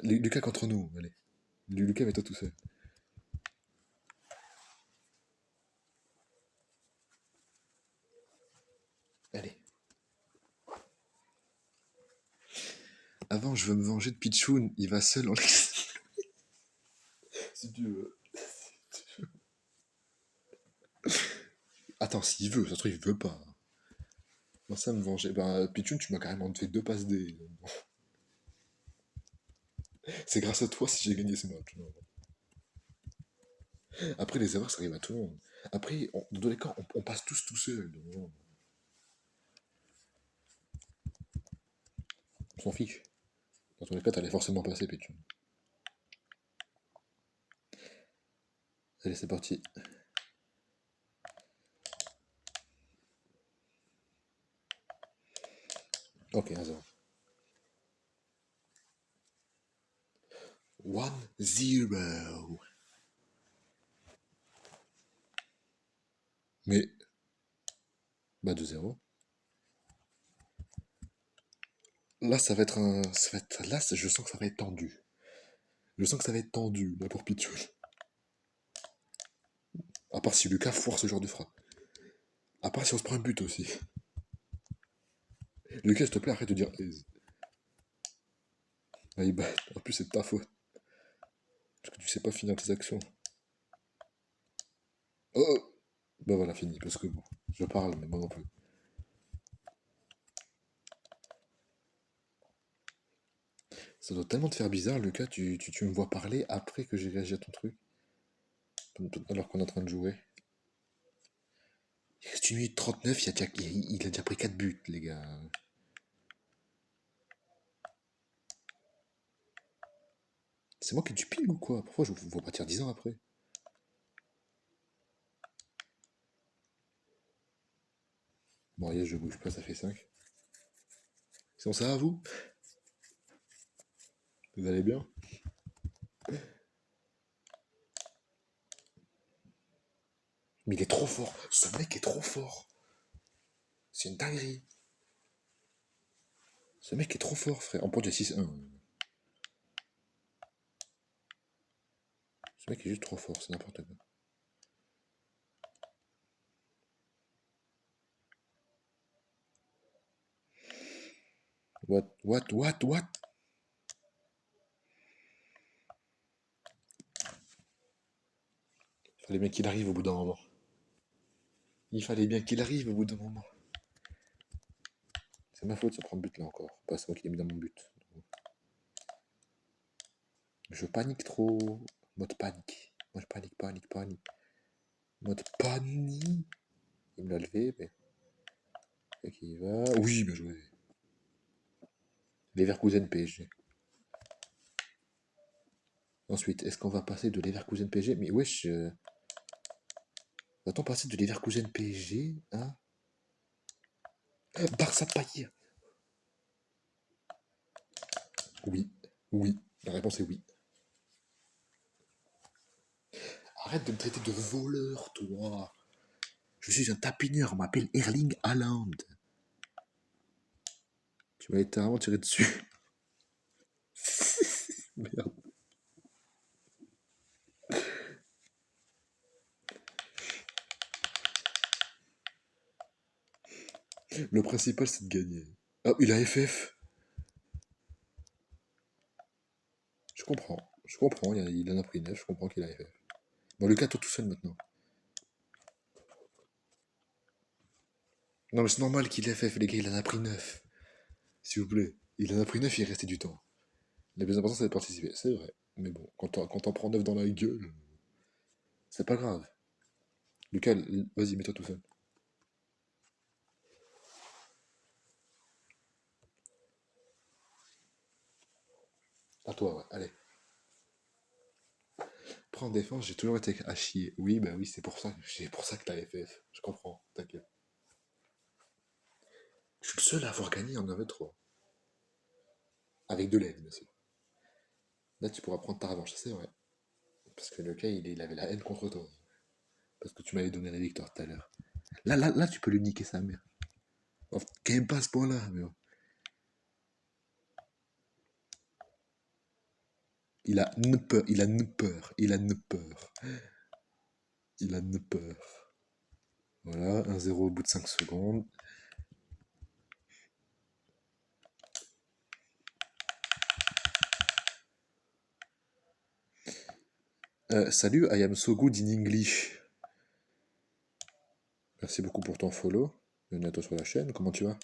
Lucas contre nous, allez. Lucas, mets-toi tout seul. Allez. Avant, je veux me venger de Pichoun. Il va seul en si tu veux. Attends, s'il veut, ça se trouve, il veut pas. Moi, ça me venger. Ben, Pichoun, tu m'as carrément fait 2 passes D. C'est grâce à toi si j'ai gagné ce match. Après, les erreurs, ça arrive à tout le monde. Après, dans tous les cas, on passe tous tout seul. On s'en fiche. Dans tous les cas, t'allais forcément passer, Pichoun. Allez, c'est parti. Ok, 1-0. 1-0. Mais, bah 2-0. Là, ça va être un. Là, je sens que ça va être tendu. Je sens que ça va être tendu, là, pour Pichoun. À part si Lucas foire ce genre de frappe. À part si on se prend un but aussi. Lucas, s'il te plaît, arrête de dire aise. Bah, en plus, c'est de ta faute. Parce que tu sais pas finir tes actions. Oh! Bah voilà, fini. Parce que bon, je parle, mais moi non plus. Ça doit tellement te faire bizarre, Lucas, tu me vois parler après que j'ai réagi à ton truc. Alors qu'on est en train de jouer. Il reste 1 minute 39, il a déjà pris 4 buts, les gars. C'est moi qui ai du ping ou quoi? Pourquoi je vous vois pas tirer 10 ans après? Bon, allez, je bouge pas, ça fait 5. Sinon, ça va, vous? Vous allez bien? Mais il est trop fort. Ce mec est trop fort. C'est une dinguerie. Ce mec est trop fort, frère. En point, il y a 6-1. Ce mec est juste trop fort, c'est n'importe quoi. What? Il fallait bien qu'il arrive au bout d'un moment. Il fallait bien qu'il arrive au bout d'un moment. C'est ma faute, ça prend le but là encore. Pas c'est moi qui l'ai mis dans mon but. Je panique trop. Mode panique. Moi je panique. Mode panique. Il me l'a levé, mais. Et qui va. Oui, bien joué. Leverkusen PSG. Ensuite, est-ce qu'on va passer de Leverkusen PSG? Mais wesh. Va-t-on passer de Leverkusen PSG à Barça Payet? Oui. Oui. La réponse est oui. Arrête de me traiter de voleur, toi. Je suis un tapineur, on m'appelle Erling Haaland. Tu m'as littéralement tiré dessus. Merde. Le principal, c'est de gagner. Ah, il a FF. Je comprends, il en a pris 9, je comprends qu'il a FF. Bon, le 4 tout seul maintenant. Non, mais c'est normal qu'il ait FF, les gars, il en a pris 9. S'il vous plaît. Il en a pris 9, il est resté du temps. Le plus important, c'est de participer. C'est vrai. Mais bon, quand t'en prends 9 dans la gueule, c'est pas grave. Lucas, vas-y, mets-toi tout seul. À toi, ouais, allez. Prends en défense, j'ai toujours été à chier. Oui, bah oui, c'est pour ça que t'as FF. Je comprends, t'inquiète. Je suis le seul à avoir gagné en 1v3. Avec de l'aide, bien sûr. Là, tu pourras prendre ta revanche, c'est vrai. Parce que le cas, il avait la haine contre toi. Parce que tu m'avais donné la victoire tout à l'heure. Là, tu peux lui niquer sa mère. Enfin, quand même pas à ce point-là, mais bon. Il a ne peur, il a ne peur, il a ne peur. Il a ne peur. Voilà, 1-0 au bout de 5 secondes. Salut, I am so good in English. Merci beaucoup pour ton follow. Bienvenue à toi sur la chaîne, comment tu vas?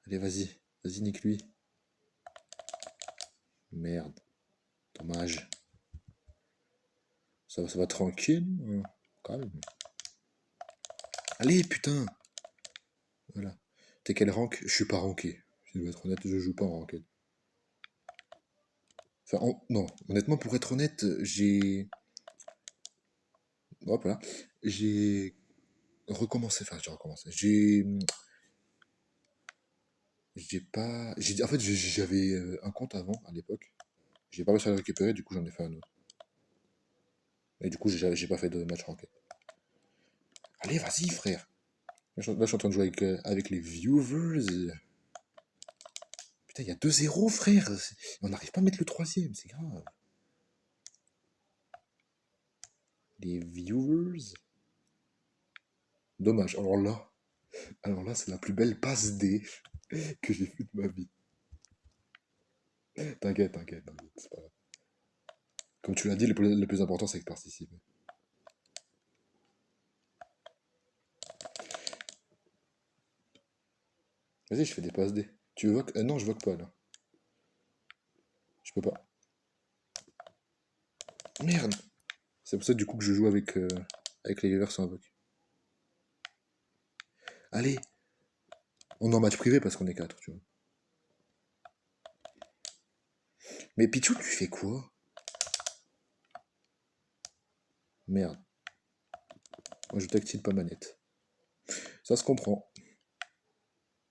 Allez, vas-y, vas-y, nique-lui. Merde, dommage. Ça va tranquille, calme. Allez, putain. Voilà. T'es quel rank? Je suis pas ranké. Si je dois être honnête, je joue pas en ranked. Enfin, non, honnêtement, pour être honnête, j'ai... Hop là. J'ai recommencé, enfin, j'ai recommencé. J'ai pas... En fait, j'avais un compte avant, à l'époque. J'ai pas réussi à le récupérer, du coup, j'en ai fait un autre. Et du coup, j'ai pas fait de match ranked. Allez, vas-y, frère. Là, je suis en train de jouer avec les viewers. Putain, il y a 2-0, frère. On n'arrive pas à mettre le troisième, c'est grave. Les viewers. Dommage. Alors là, c'est la plus belle passe D que j'ai vue de ma vie. T'inquiète, c'est pas grave. Comme tu l'as dit, le plus important, c'est que participe. Vas-y, je fais des passes D. Tu veux voc? Non, je voque pas, là. Je peux pas. Merde. C'est pour ça, du coup, que je joue avec les viewers sans voc. Allez. On est en match privé parce qu'on est 4, tu vois. Mais Pichou, tu fais quoi? Merde. Moi, je tactile pas manette. Ça se comprend.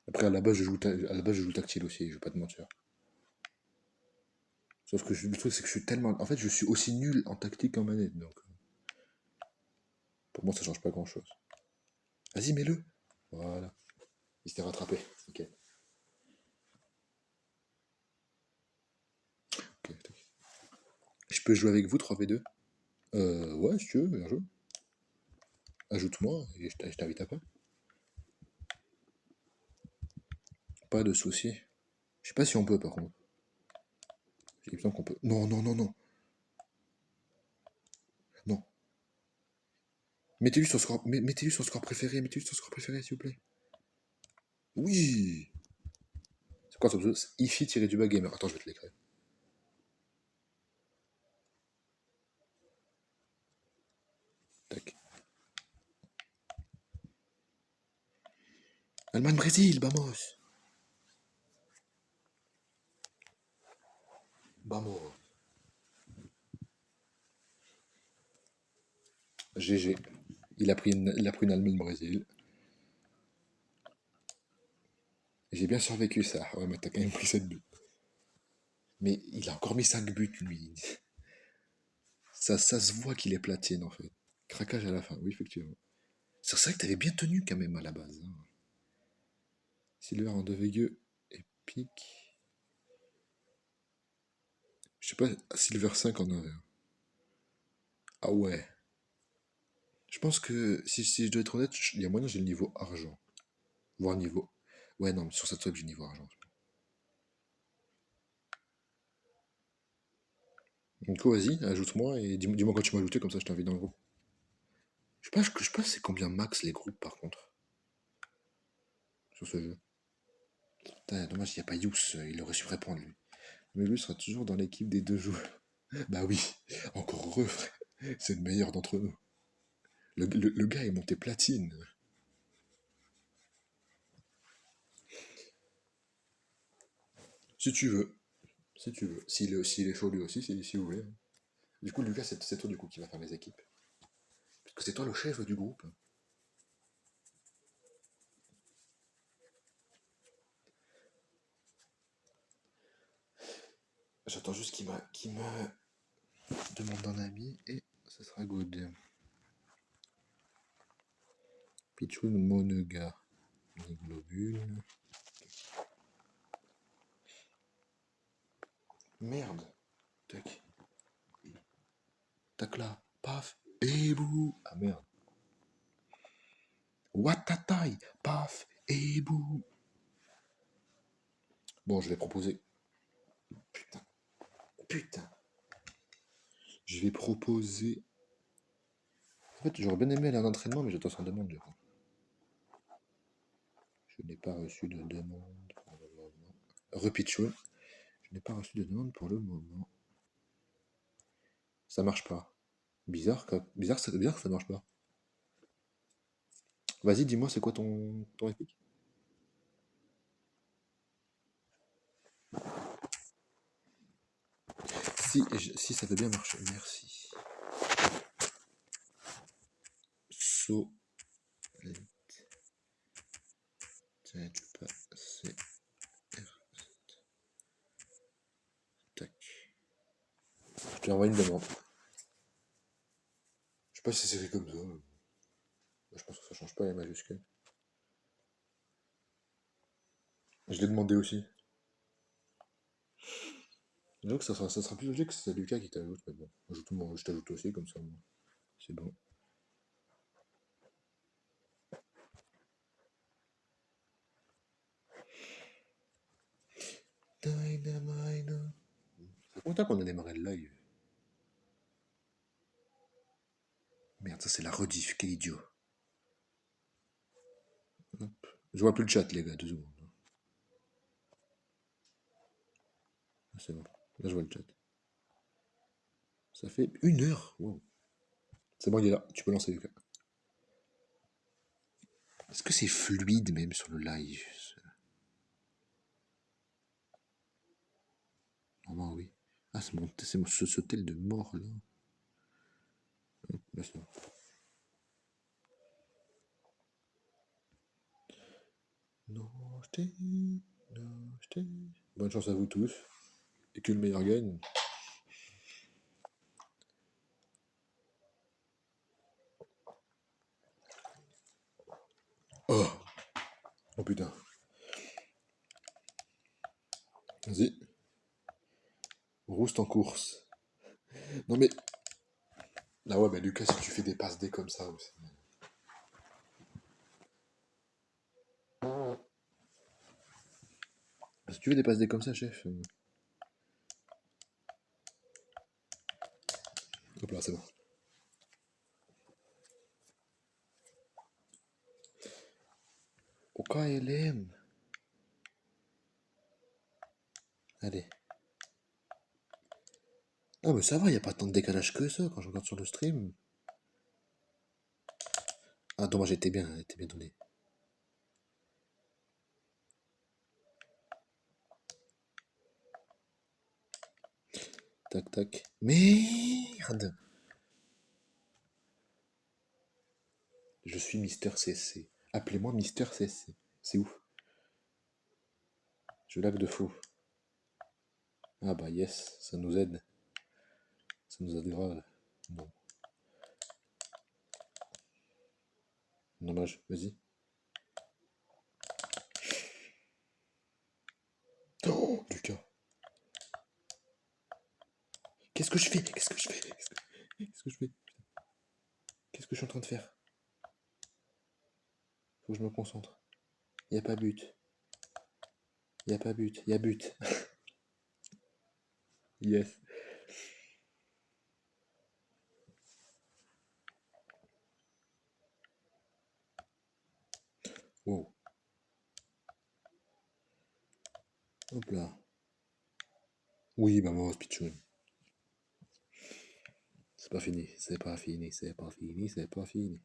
Après, à la base, je joue tactile aussi, je vais pas te mentir. Sauf que le truc, c'est que je suis tellement... En fait, je suis aussi nul en tactique qu'en manette, donc... Pour moi, ça change pas grand-chose. Vas-y, mets-le. Voilà. Il s'était rattrapé. Ok. Ok, tac. Je peux jouer avec vous, 3v2? Ouais, si tu veux, bien joué. Ajoute-moi, et je t'invite après. Pas de soucis. Je sais pas si on peut, par contre. J'ai l'impression qu'on peut... Non, non, non, non. Non. Mettez-lui son score, mettez-lui son score préféré, mettez-lui son score préféré, s'il vous plaît. Oui. C'est quoi ça? Ifi tiré du bas gamer. Attends, je vais te l'écrire. Tac. Allemagne-Brésil, vamos. Vamos. GG. Il a pris une Allemagne-Brésil. J'ai bien survécu ça. Ouais, mais t'as quand même pris 7 buts. Mais il a encore mis 5 buts, lui. Ça se voit qu'il est platine, en fait. Craquage à la fin, oui, effectivement. C'est vrai que t'avais bien tenu, quand même, à la base. Hein. Silver en 2 végueux. Épique. Je sais pas, Silver 5 en 1v1. Ah ouais. Je pense que, si je dois être honnête, il y a moyen que j'ai le niveau argent. Voire niveau... Ouais, non, mais sur cette web, j'ai le niveau argent. Du coup, vas-y, ajoute-moi et dis-moi quand tu m'as ajouté, comme ça je t'invite dans le groupe. Je sais pas c'est combien max les groupes par contre sur ce jeu. Putain, dommage, il n'y a pas Yous, il aurait su répondre lui. Mais lui sera toujours dans l'équipe des 2 joueurs. Bah oui, encore heureux, frère. C'est le meilleur d'entre nous. Le gars est monté platine. Si tu veux. Si tu veux. S'il est chaud lui aussi, si vous voulez. Du coup, Lucas, c'est toi du coup qui va faire les équipes. Parce que c'est toi le chef du groupe. J'attends juste qu'il me demande un ami et ça sera good. Pichoun Monega. Globule. Merde. Tac. Tac là. Paf. Et bouh. Ah merde. Watatai. Paf. Et bouh. Bon, je vais proposer. Putain. Putain. Je vais proposer. En fait, j'aurais bien aimé aller à un entraînement, mais j'attends sa demande. Du coup. Je n'ai pas reçu de demande pour le moment. Repitchou. Je n'ai pas reçu de demande pour le moment. Ça marche pas. Bizarre que ça marche pas. Vas-y, dis-moi, c'est quoi ton épique? Si ça veut bien marcher, merci. Solide. Tiens, tu passes. Tac. Je te envoie une demande. Je sais pas si c'est fait comme ça. Je pense que ça change pas les majuscules. Je l'ai demandé aussi. Donc ça sera plus logique que c'est Lucas qui t'ajoute, mais bon, je t'ajoute aussi, comme ça, c'est bon. Dynamite. C'est combien de temps qu'on a démarré le live? Merde, ça c'est la rediff, quel idiot. Hop. Je vois plus le chat, les gars, 2 secondes. Ah, c'est bon, là je vois le chat. Ça fait 1 heure. Wow. C'est bon, il est là, tu peux lancer, Lucas. Est-ce que c'est fluide même sur le live? Normalement, oui. Ah, c'est ce tel de mort là. Là, c'est bon. Non, je t'ai. Bonne chance à vous tous. Et que le meilleur gagne. Oh! Oh putain. Vas-y. Rouste en course. Non mais. Ah ouais, mais Lucas, si tu fais des passes D comme ça aussi. Si tu fais des passes D comme ça, chef. Hop là, c'est bon. Au KLM. Allez. Ah mais ça va, y a pas tant de décalage que ça quand je regarde sur le stream. Ah dommage, elle était bien donné. Tac tac. Merde. Je suis Mister CC. Appelez-moi Mister CC. C'est ouf. Je lag de fou. Ah bah yes, ça nous aide. Ça nous aide grave. Bon. Dommage, vas-y. Oh, Lucas. Qu'est-ce que je fais? Qu'est-ce que je fais? Qu'est-ce que je fais? Qu'est-ce que je suis en train de faire? Faut que je me concentre. Y a pas but. Y a pas but. Y a but. Yes. Wow. Hop là. Oui, maman, Pichoun. C'est pas fini, c'est pas fini, c'est pas fini, c'est pas fini.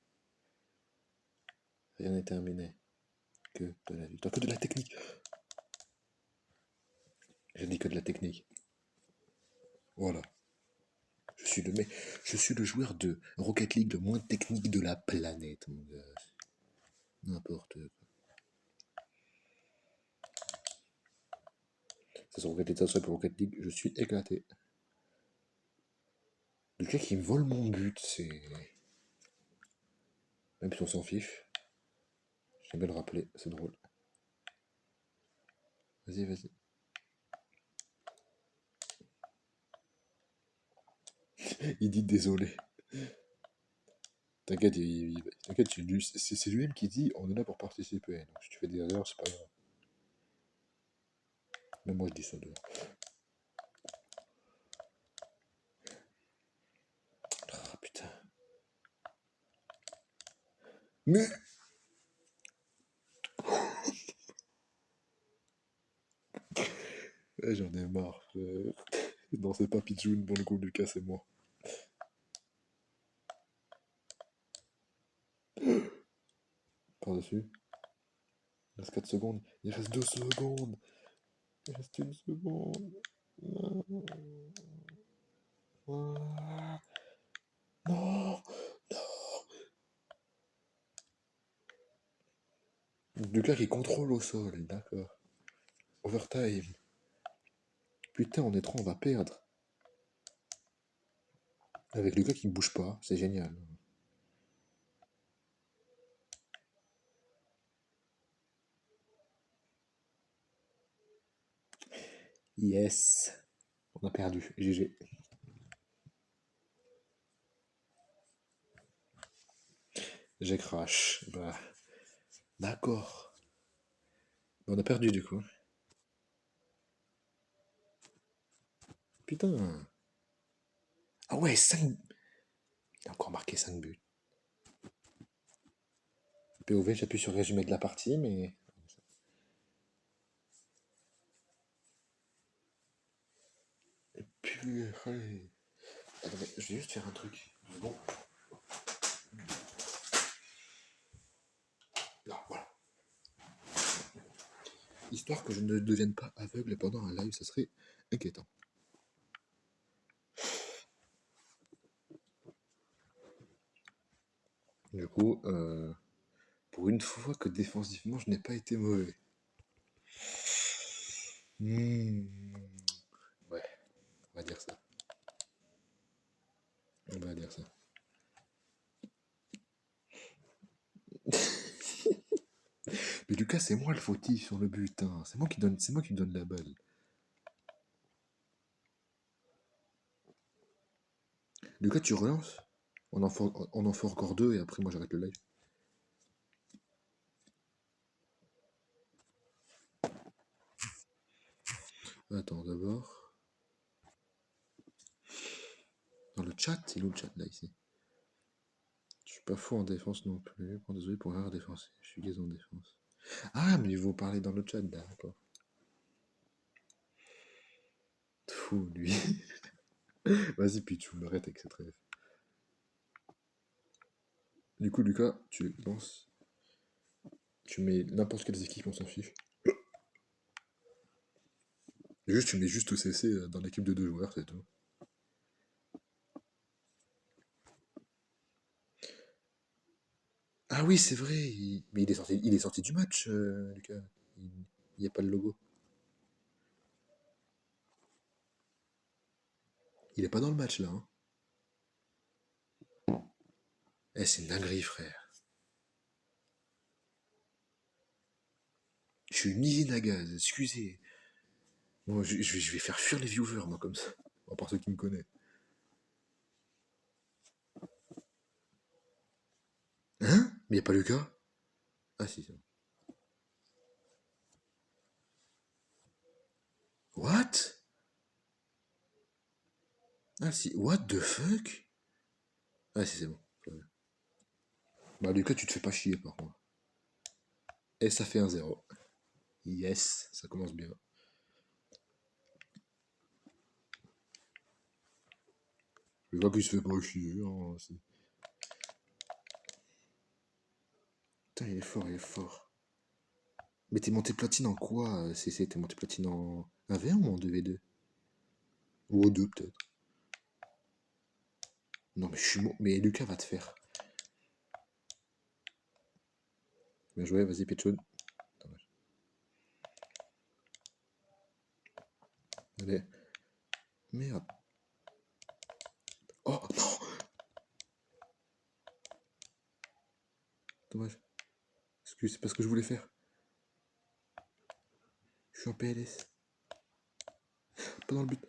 Rien n'est terminé. Que de la victoire, que de la technique. J'ai dit que de la technique. Voilà. Je suis le joueur de Rocket League le moins technique de la planète, mon gars. N'importe quoi. Ça sur Rocket League, ça soit pour Rocket League, je suis éclaté. Lucas qui me vole mon but, c'est... Même si on s'en fiche. J'aime bien le rappeler, c'est drôle. Vas-y, vas-y. Il dit désolé. T'inquiète, t'inquiète, c'est lui-même qui dit on est là pour participer. Donc si tu fais des erreurs, c'est pas grave. Même moi je dis ça dehors. Ah putain. Mais ouais, j'en ai marre. Non, c'est pas Pichoun, bon le coup, Lucas, c'est moi. Par-dessus. Il reste 4 secondes. Il reste 2 secondes. Il reste 1 seconde. Ah, non. Lucas qui contrôle au sol, d'accord. Overtime. Putain, on est trop, on va perdre. Avec Lucas qui ne bouge pas, c'est génial. Yes. On a perdu. GG. J'ai crash. Bah, d'accord. On a perdu du coup. Putain. Ah ouais, 5. Il a encore marqué 5 buts. POV, j'appuie sur résumé de la partie, mais... Purée. Attendez, je vais juste faire un truc. Bon. Là, voilà. Histoire que je ne devienne pas aveugle pendant un live, ça serait inquiétant. Du coup, pour une fois que défensivement, je n'ai pas été mauvais. Ouais, on va dire ça. On va dire ça. Mais Lucas, c'est moi le fautif sur le but. Hein. C'est moi qui donne la balle. Lucas, tu relances. On en fait encore 2 et après moi j'arrête le live. Attends, d'abord. Dans le chat, c'est où le chat là ici? Je suis pas fou en défense non plus. Bon, désolé pour erreur défense. Je suis gaze en défense. Ah, mais vous parlez dans le chat, d'accord. Fou, lui. Vas-y, puis tu m'arrêtes avec cette rêve. Du coup, Lucas, tu lances. Tu mets n'importe quelle équipe, on s'en fiche. Juste, tu mets juste CC dans l'équipe de 2 joueurs, c'est tout. Ah oui, c'est vrai. Mais il est sorti du match, Lucas. Il n'y a pas le logo. Il est pas dans le match là. Hein. Eh, c'est une dinguerie, frère. Je suis une usine à gaz, excusez. Bon, je vais faire fuir les viewers, moi, comme ça. À part ceux qui me connaissent. Hein? Mais y a pas Lucas? Ah si, c'est bon. What? Ah si, what the fuck? Ah si, c'est bon. Bah Lucas, tu te fais pas chier, par contre. Et ça fait 1-0. Yes, ça commence bien. Le gars qui se fait pas chier. Hein, putain, il est fort, il est fort. Mais t'es monté platine en quoi, CC? T'es monté platine en 1v1 ou en 2v2? Ou au 2 peut-être. Non mais je suis mort. Mais Lucas va te faire. Bien joué, vas-y Pichoun. Allez. Merde. Oh non! Dommage. Excuse, c'est pas ce que je voulais faire. Je suis en PLS. Pas dans le but.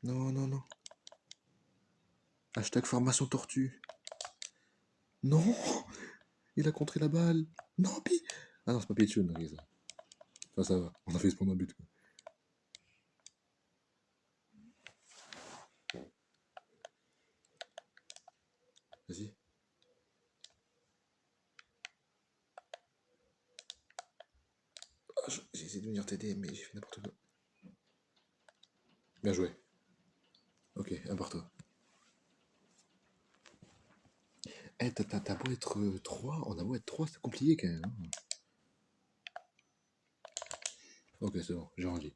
Non, non, non. Hashtag formation tortue. Non! Il a contré la balle. Non, Pi. Ah non, c'est pas Pichun, ok, ça. Enfin, ça va. On a fait spawn un but, quoi. Vas-y. Ah, j'ai essayé de venir t'aider, mais j'ai fait n'importe quoi. Bien joué. Ok, à part toi. Eh, t'as beau être 3, on a beau être 3, c'est compliqué quand même. Hein. Ok, c'est bon, j'ai rendu.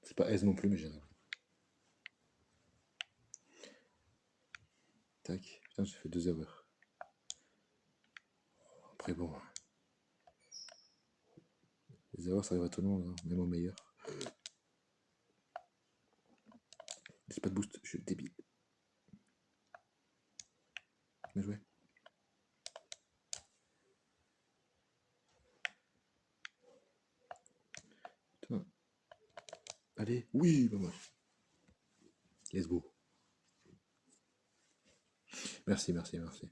C'est pas aise non plus, mais j'ai rendu. Tac. Putain, j'ai fait 2 erreurs. Après, bon. Les erreurs, ça arrive à tout le monde, hein, même au meilleur. Laisse pas de boost, je suis débile. Bien joué. Putain. Allez, oui, pas mal. Let's go. Merci, merci, merci.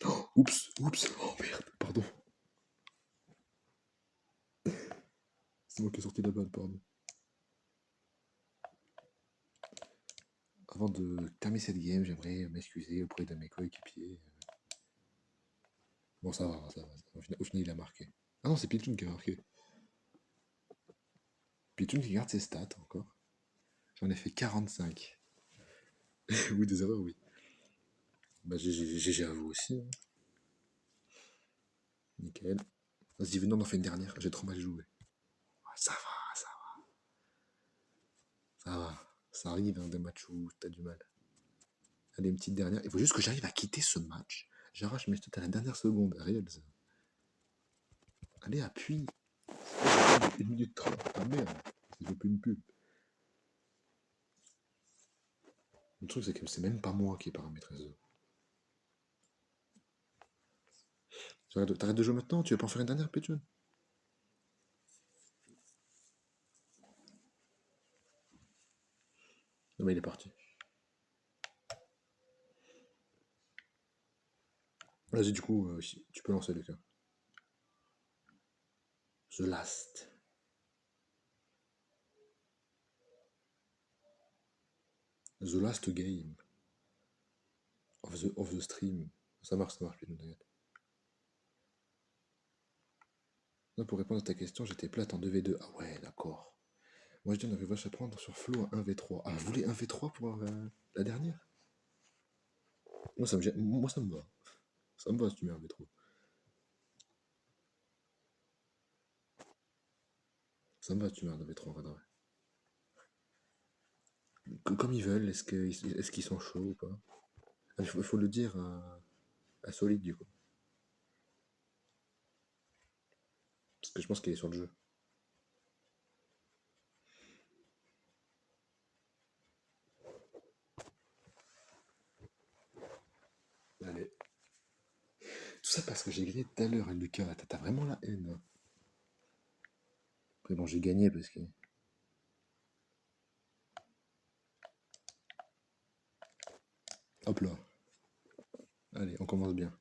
Oh, oups, oups. Oh merde, pardon. C'est moi qui ai sorti la balle, pardon. Avant de terminer cette game, j'aimerais m'excuser auprès de mes coéquipiers. Bon, ça va, ça va. Au final, il a marqué. Ah non, c'est Pichun qui a marqué. Pichun qui garde ses stats encore. J'en ai fait 45. Oui, des erreurs, oui. Bah, GG à vous aussi. Hein. Nickel. Vas-y, venons, on en fait une dernière. J'ai trop mal joué. Ça va, ça va. Ça va. Ça arrive, hein, des matchs où t'as du mal. Allez, une petite dernière. Il faut juste que j'arrive à quitter ce match. J'arrache mes stats à la dernière seconde. Réel, ça. Allez, appuie. 1 minute 30. Ah merde. Ça fait plus une pub. Le truc, c'est que c'est même pas moi qui ai paramétré ça. T'arrêtes de jouer maintenant? Tu veux pas en faire une dernière, Pichun? Non, mais il est parti. Vas-y, du coup, tu peux lancer, Lucas. The Last. The Last Game. Of the Stream. Ça marche, Pichun, t'inquiète. Non, pour répondre à ta question, j'étais plate en 2v2. Ah ouais, d'accord. Moi, je dis, on arrive à prendre sur Flo un 1v3. Ah, vous voulez un v 3 pour la dernière? Moi, moi, ça me va. Ça me va si tu mets un v 3. Ça me va si tu mets un v 3 en vrai. Comme ils veulent, est-ce qu'ils sont chauds ou pas? Ah, faut le dire à Solide, du coup. Parce que je pense qu'il est sur le jeu. Allez. Tout ça parce que j'ai gagné tout à l'heure, Lucas. T'as vraiment la haine. Hein. Après, bon, j'ai gagné parce que. Hop là. Allez, on commence bien.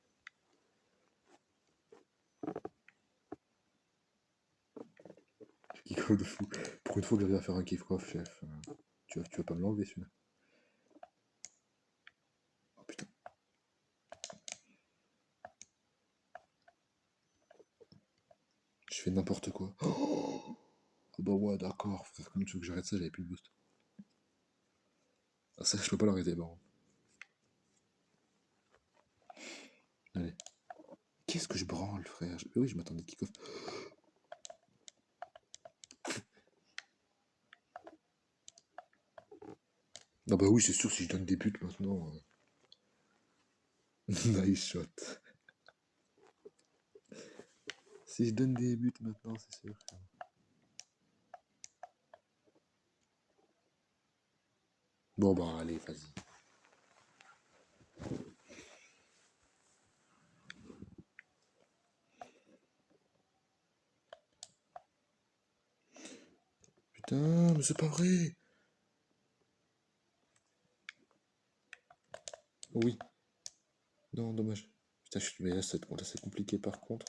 Kick-off de fou. Pour une fois que j'arrive à faire un kick-off, chef. Tu vas pas me l'enlever, celui-là. Oh putain. Je fais n'importe quoi. Oh ah bah ouais, d'accord, frère. Comment tu veux que j'arrête ça? J'avais plus de boost. Ah, ça, je peux pas l'arrêter, par contre. Allez. Qu'est-ce que je branle, frère? Oui, je m'attendais de kick-off. Ah bah oui, c'est sûr, si je donne des buts maintenant. Nice shot. Si je donne des buts maintenant, c'est sûr. Bon, bah, allez, vas-y. Putain, mais c'est pas vrai. Oui. Non, dommage. Putain, mais là, c'est compliqué par contre.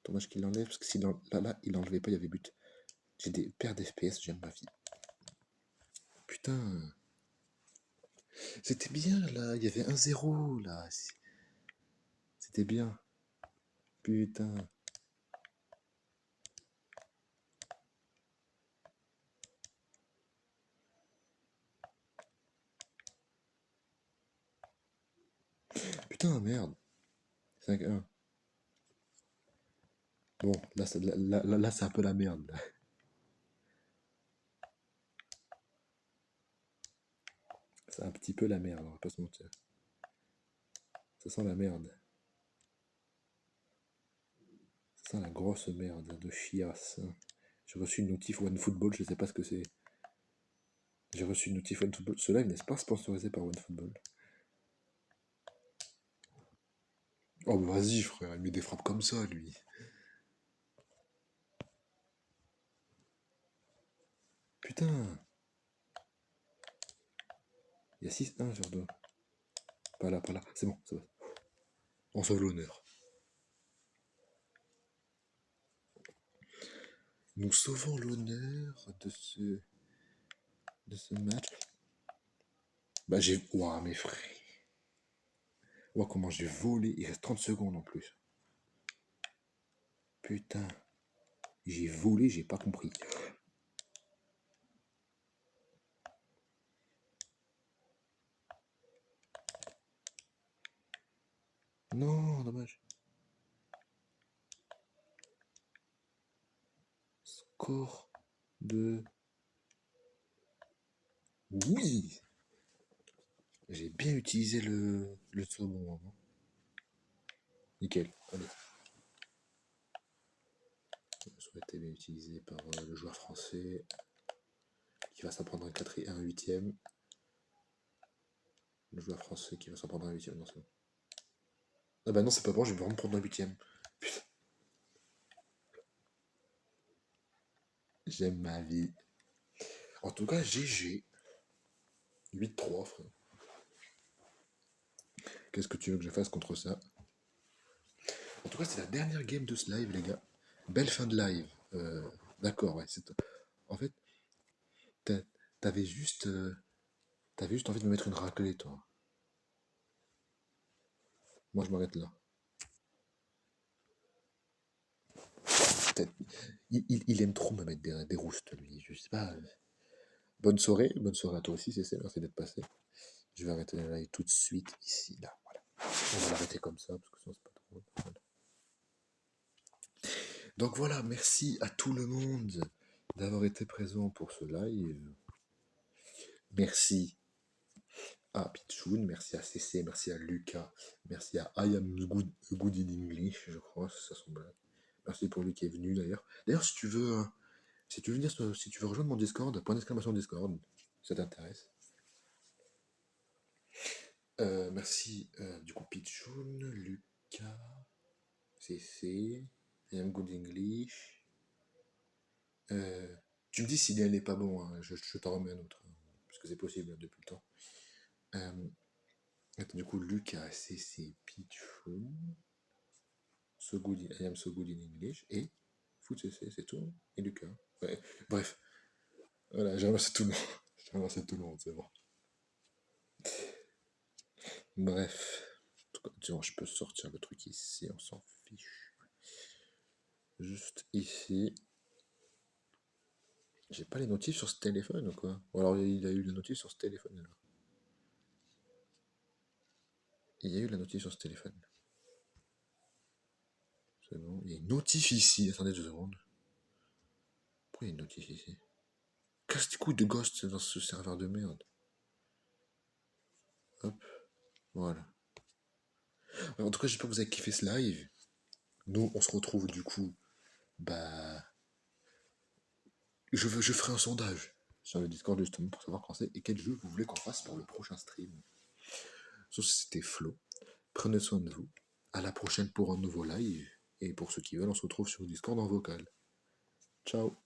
Dommage qu'il l'enlève, parce que si là, il l'enlevait pas, il y avait but. J'ai des paires d'FPS, j'aime ma vie. Putain. C'était bien, là. Il y avait 1-0, là. C'était bien. Putain. Putain, merde. 5-1. Bon, là, là, c'est un peu la merde. Là. C'est un petit peu la merde, on va pas se mentir. Ça sent la merde. Ça sent la grosse merde de chiasse. J'ai reçu une notif OneFootball, je sais pas ce que c'est. J'ai reçu une notif OneFootball. Ce live n'est pas sponsorisé par OneFootball. Oh bah vas-y frère, il met des frappes comme ça lui. Putain. Il y a 6-1 sur deux. Pas là, pas là. C'est bon, ça va. On sauve l'honneur. Nous sauvons l'honneur de ce match. Bah j'ai... Ouah mes frères. Ouah comment j'ai volé. Il reste 30 secondes en plus. Putain. J'ai volé, j'ai pas compris. Non, dommage. Score de... Oui. J'ai bien utilisé le second. Hein. Nickel. Allez. Ça a été bien utilisé par le joueur français qui va s'en prendre un huitième. Le joueur français qui va s'en prendre un huitième. Non, c'est bon. Ah bah non, c'est pas bon, je vais vraiment prendre un huitième. Putain. J'aime ma vie. En tout cas, GG. 8-3, frère. Qu'est-ce que tu veux que je fasse contre ça? En tout cas, c'est la dernière game de ce live, les gars. Belle fin de live. D'accord, ouais. En fait, t'avais juste... T'avais juste envie de me mettre une raclée, toi. Moi, je m'arrête là. Il aime trop me mettre des roustes, lui. Je sais pas. Bonne soirée à toi aussi, c'est merci d'être passé. Je vais arrêter le live tout de suite, ici, là, voilà. On va l'arrêter comme ça, parce que sinon c'est pas drôle. Voilà. Donc voilà, merci à tout le monde d'avoir été présent pour ce live. Merci à Pichoun, merci à CC, merci à Lucas, merci à I am good in English, je crois, ça semble. Merci pour lui qui est venu d'ailleurs. D'ailleurs, si tu veux venir, si tu veux rejoindre mon Discord, point d'exclamation Discord, si ça t'intéresse. Merci du coup Pichoun, Lucas, CC, I am good English. Tu me dis s'il n'est pas bon, hein, je t'en remets un autre, hein, parce que c'est possible depuis le temps. Du coup, Lucas, CC, Pichoun, I am so good in English, et Foot CC, c'est tout, et Lucas. Ouais. Bref, voilà, j'ai ramassé tout le monde. J'ai ramassé tout le monde, c'est bon. Bref, je peux sortir le truc ici, on s'en fiche. Juste ici. J'ai pas les notifs sur ce téléphone ou quoi? Ou alors il a eu les notifs sur ce téléphone alors. Il y a eu la notif sur ce téléphone. C'est bon. Il y a une notif ici. Attendez 2 secondes. Pourquoi il y a une notif ici? Casse des couilles de ghost dans ce serveur de merde. Hop. Voilà. Alors, en tout cas, j'espère que vous avez kiffé ce live. Nous, on se retrouve du coup bah, je ferai un sondage sur le Discord justement pour savoir quand c'est et quel jeu vous voulez qu'on fasse pour le prochain stream. Sauf si c'était Flo. Prenez soin de vous. À la prochaine pour un nouveau live. Et pour ceux qui veulent, on se retrouve sur Discord en vocal. Ciao.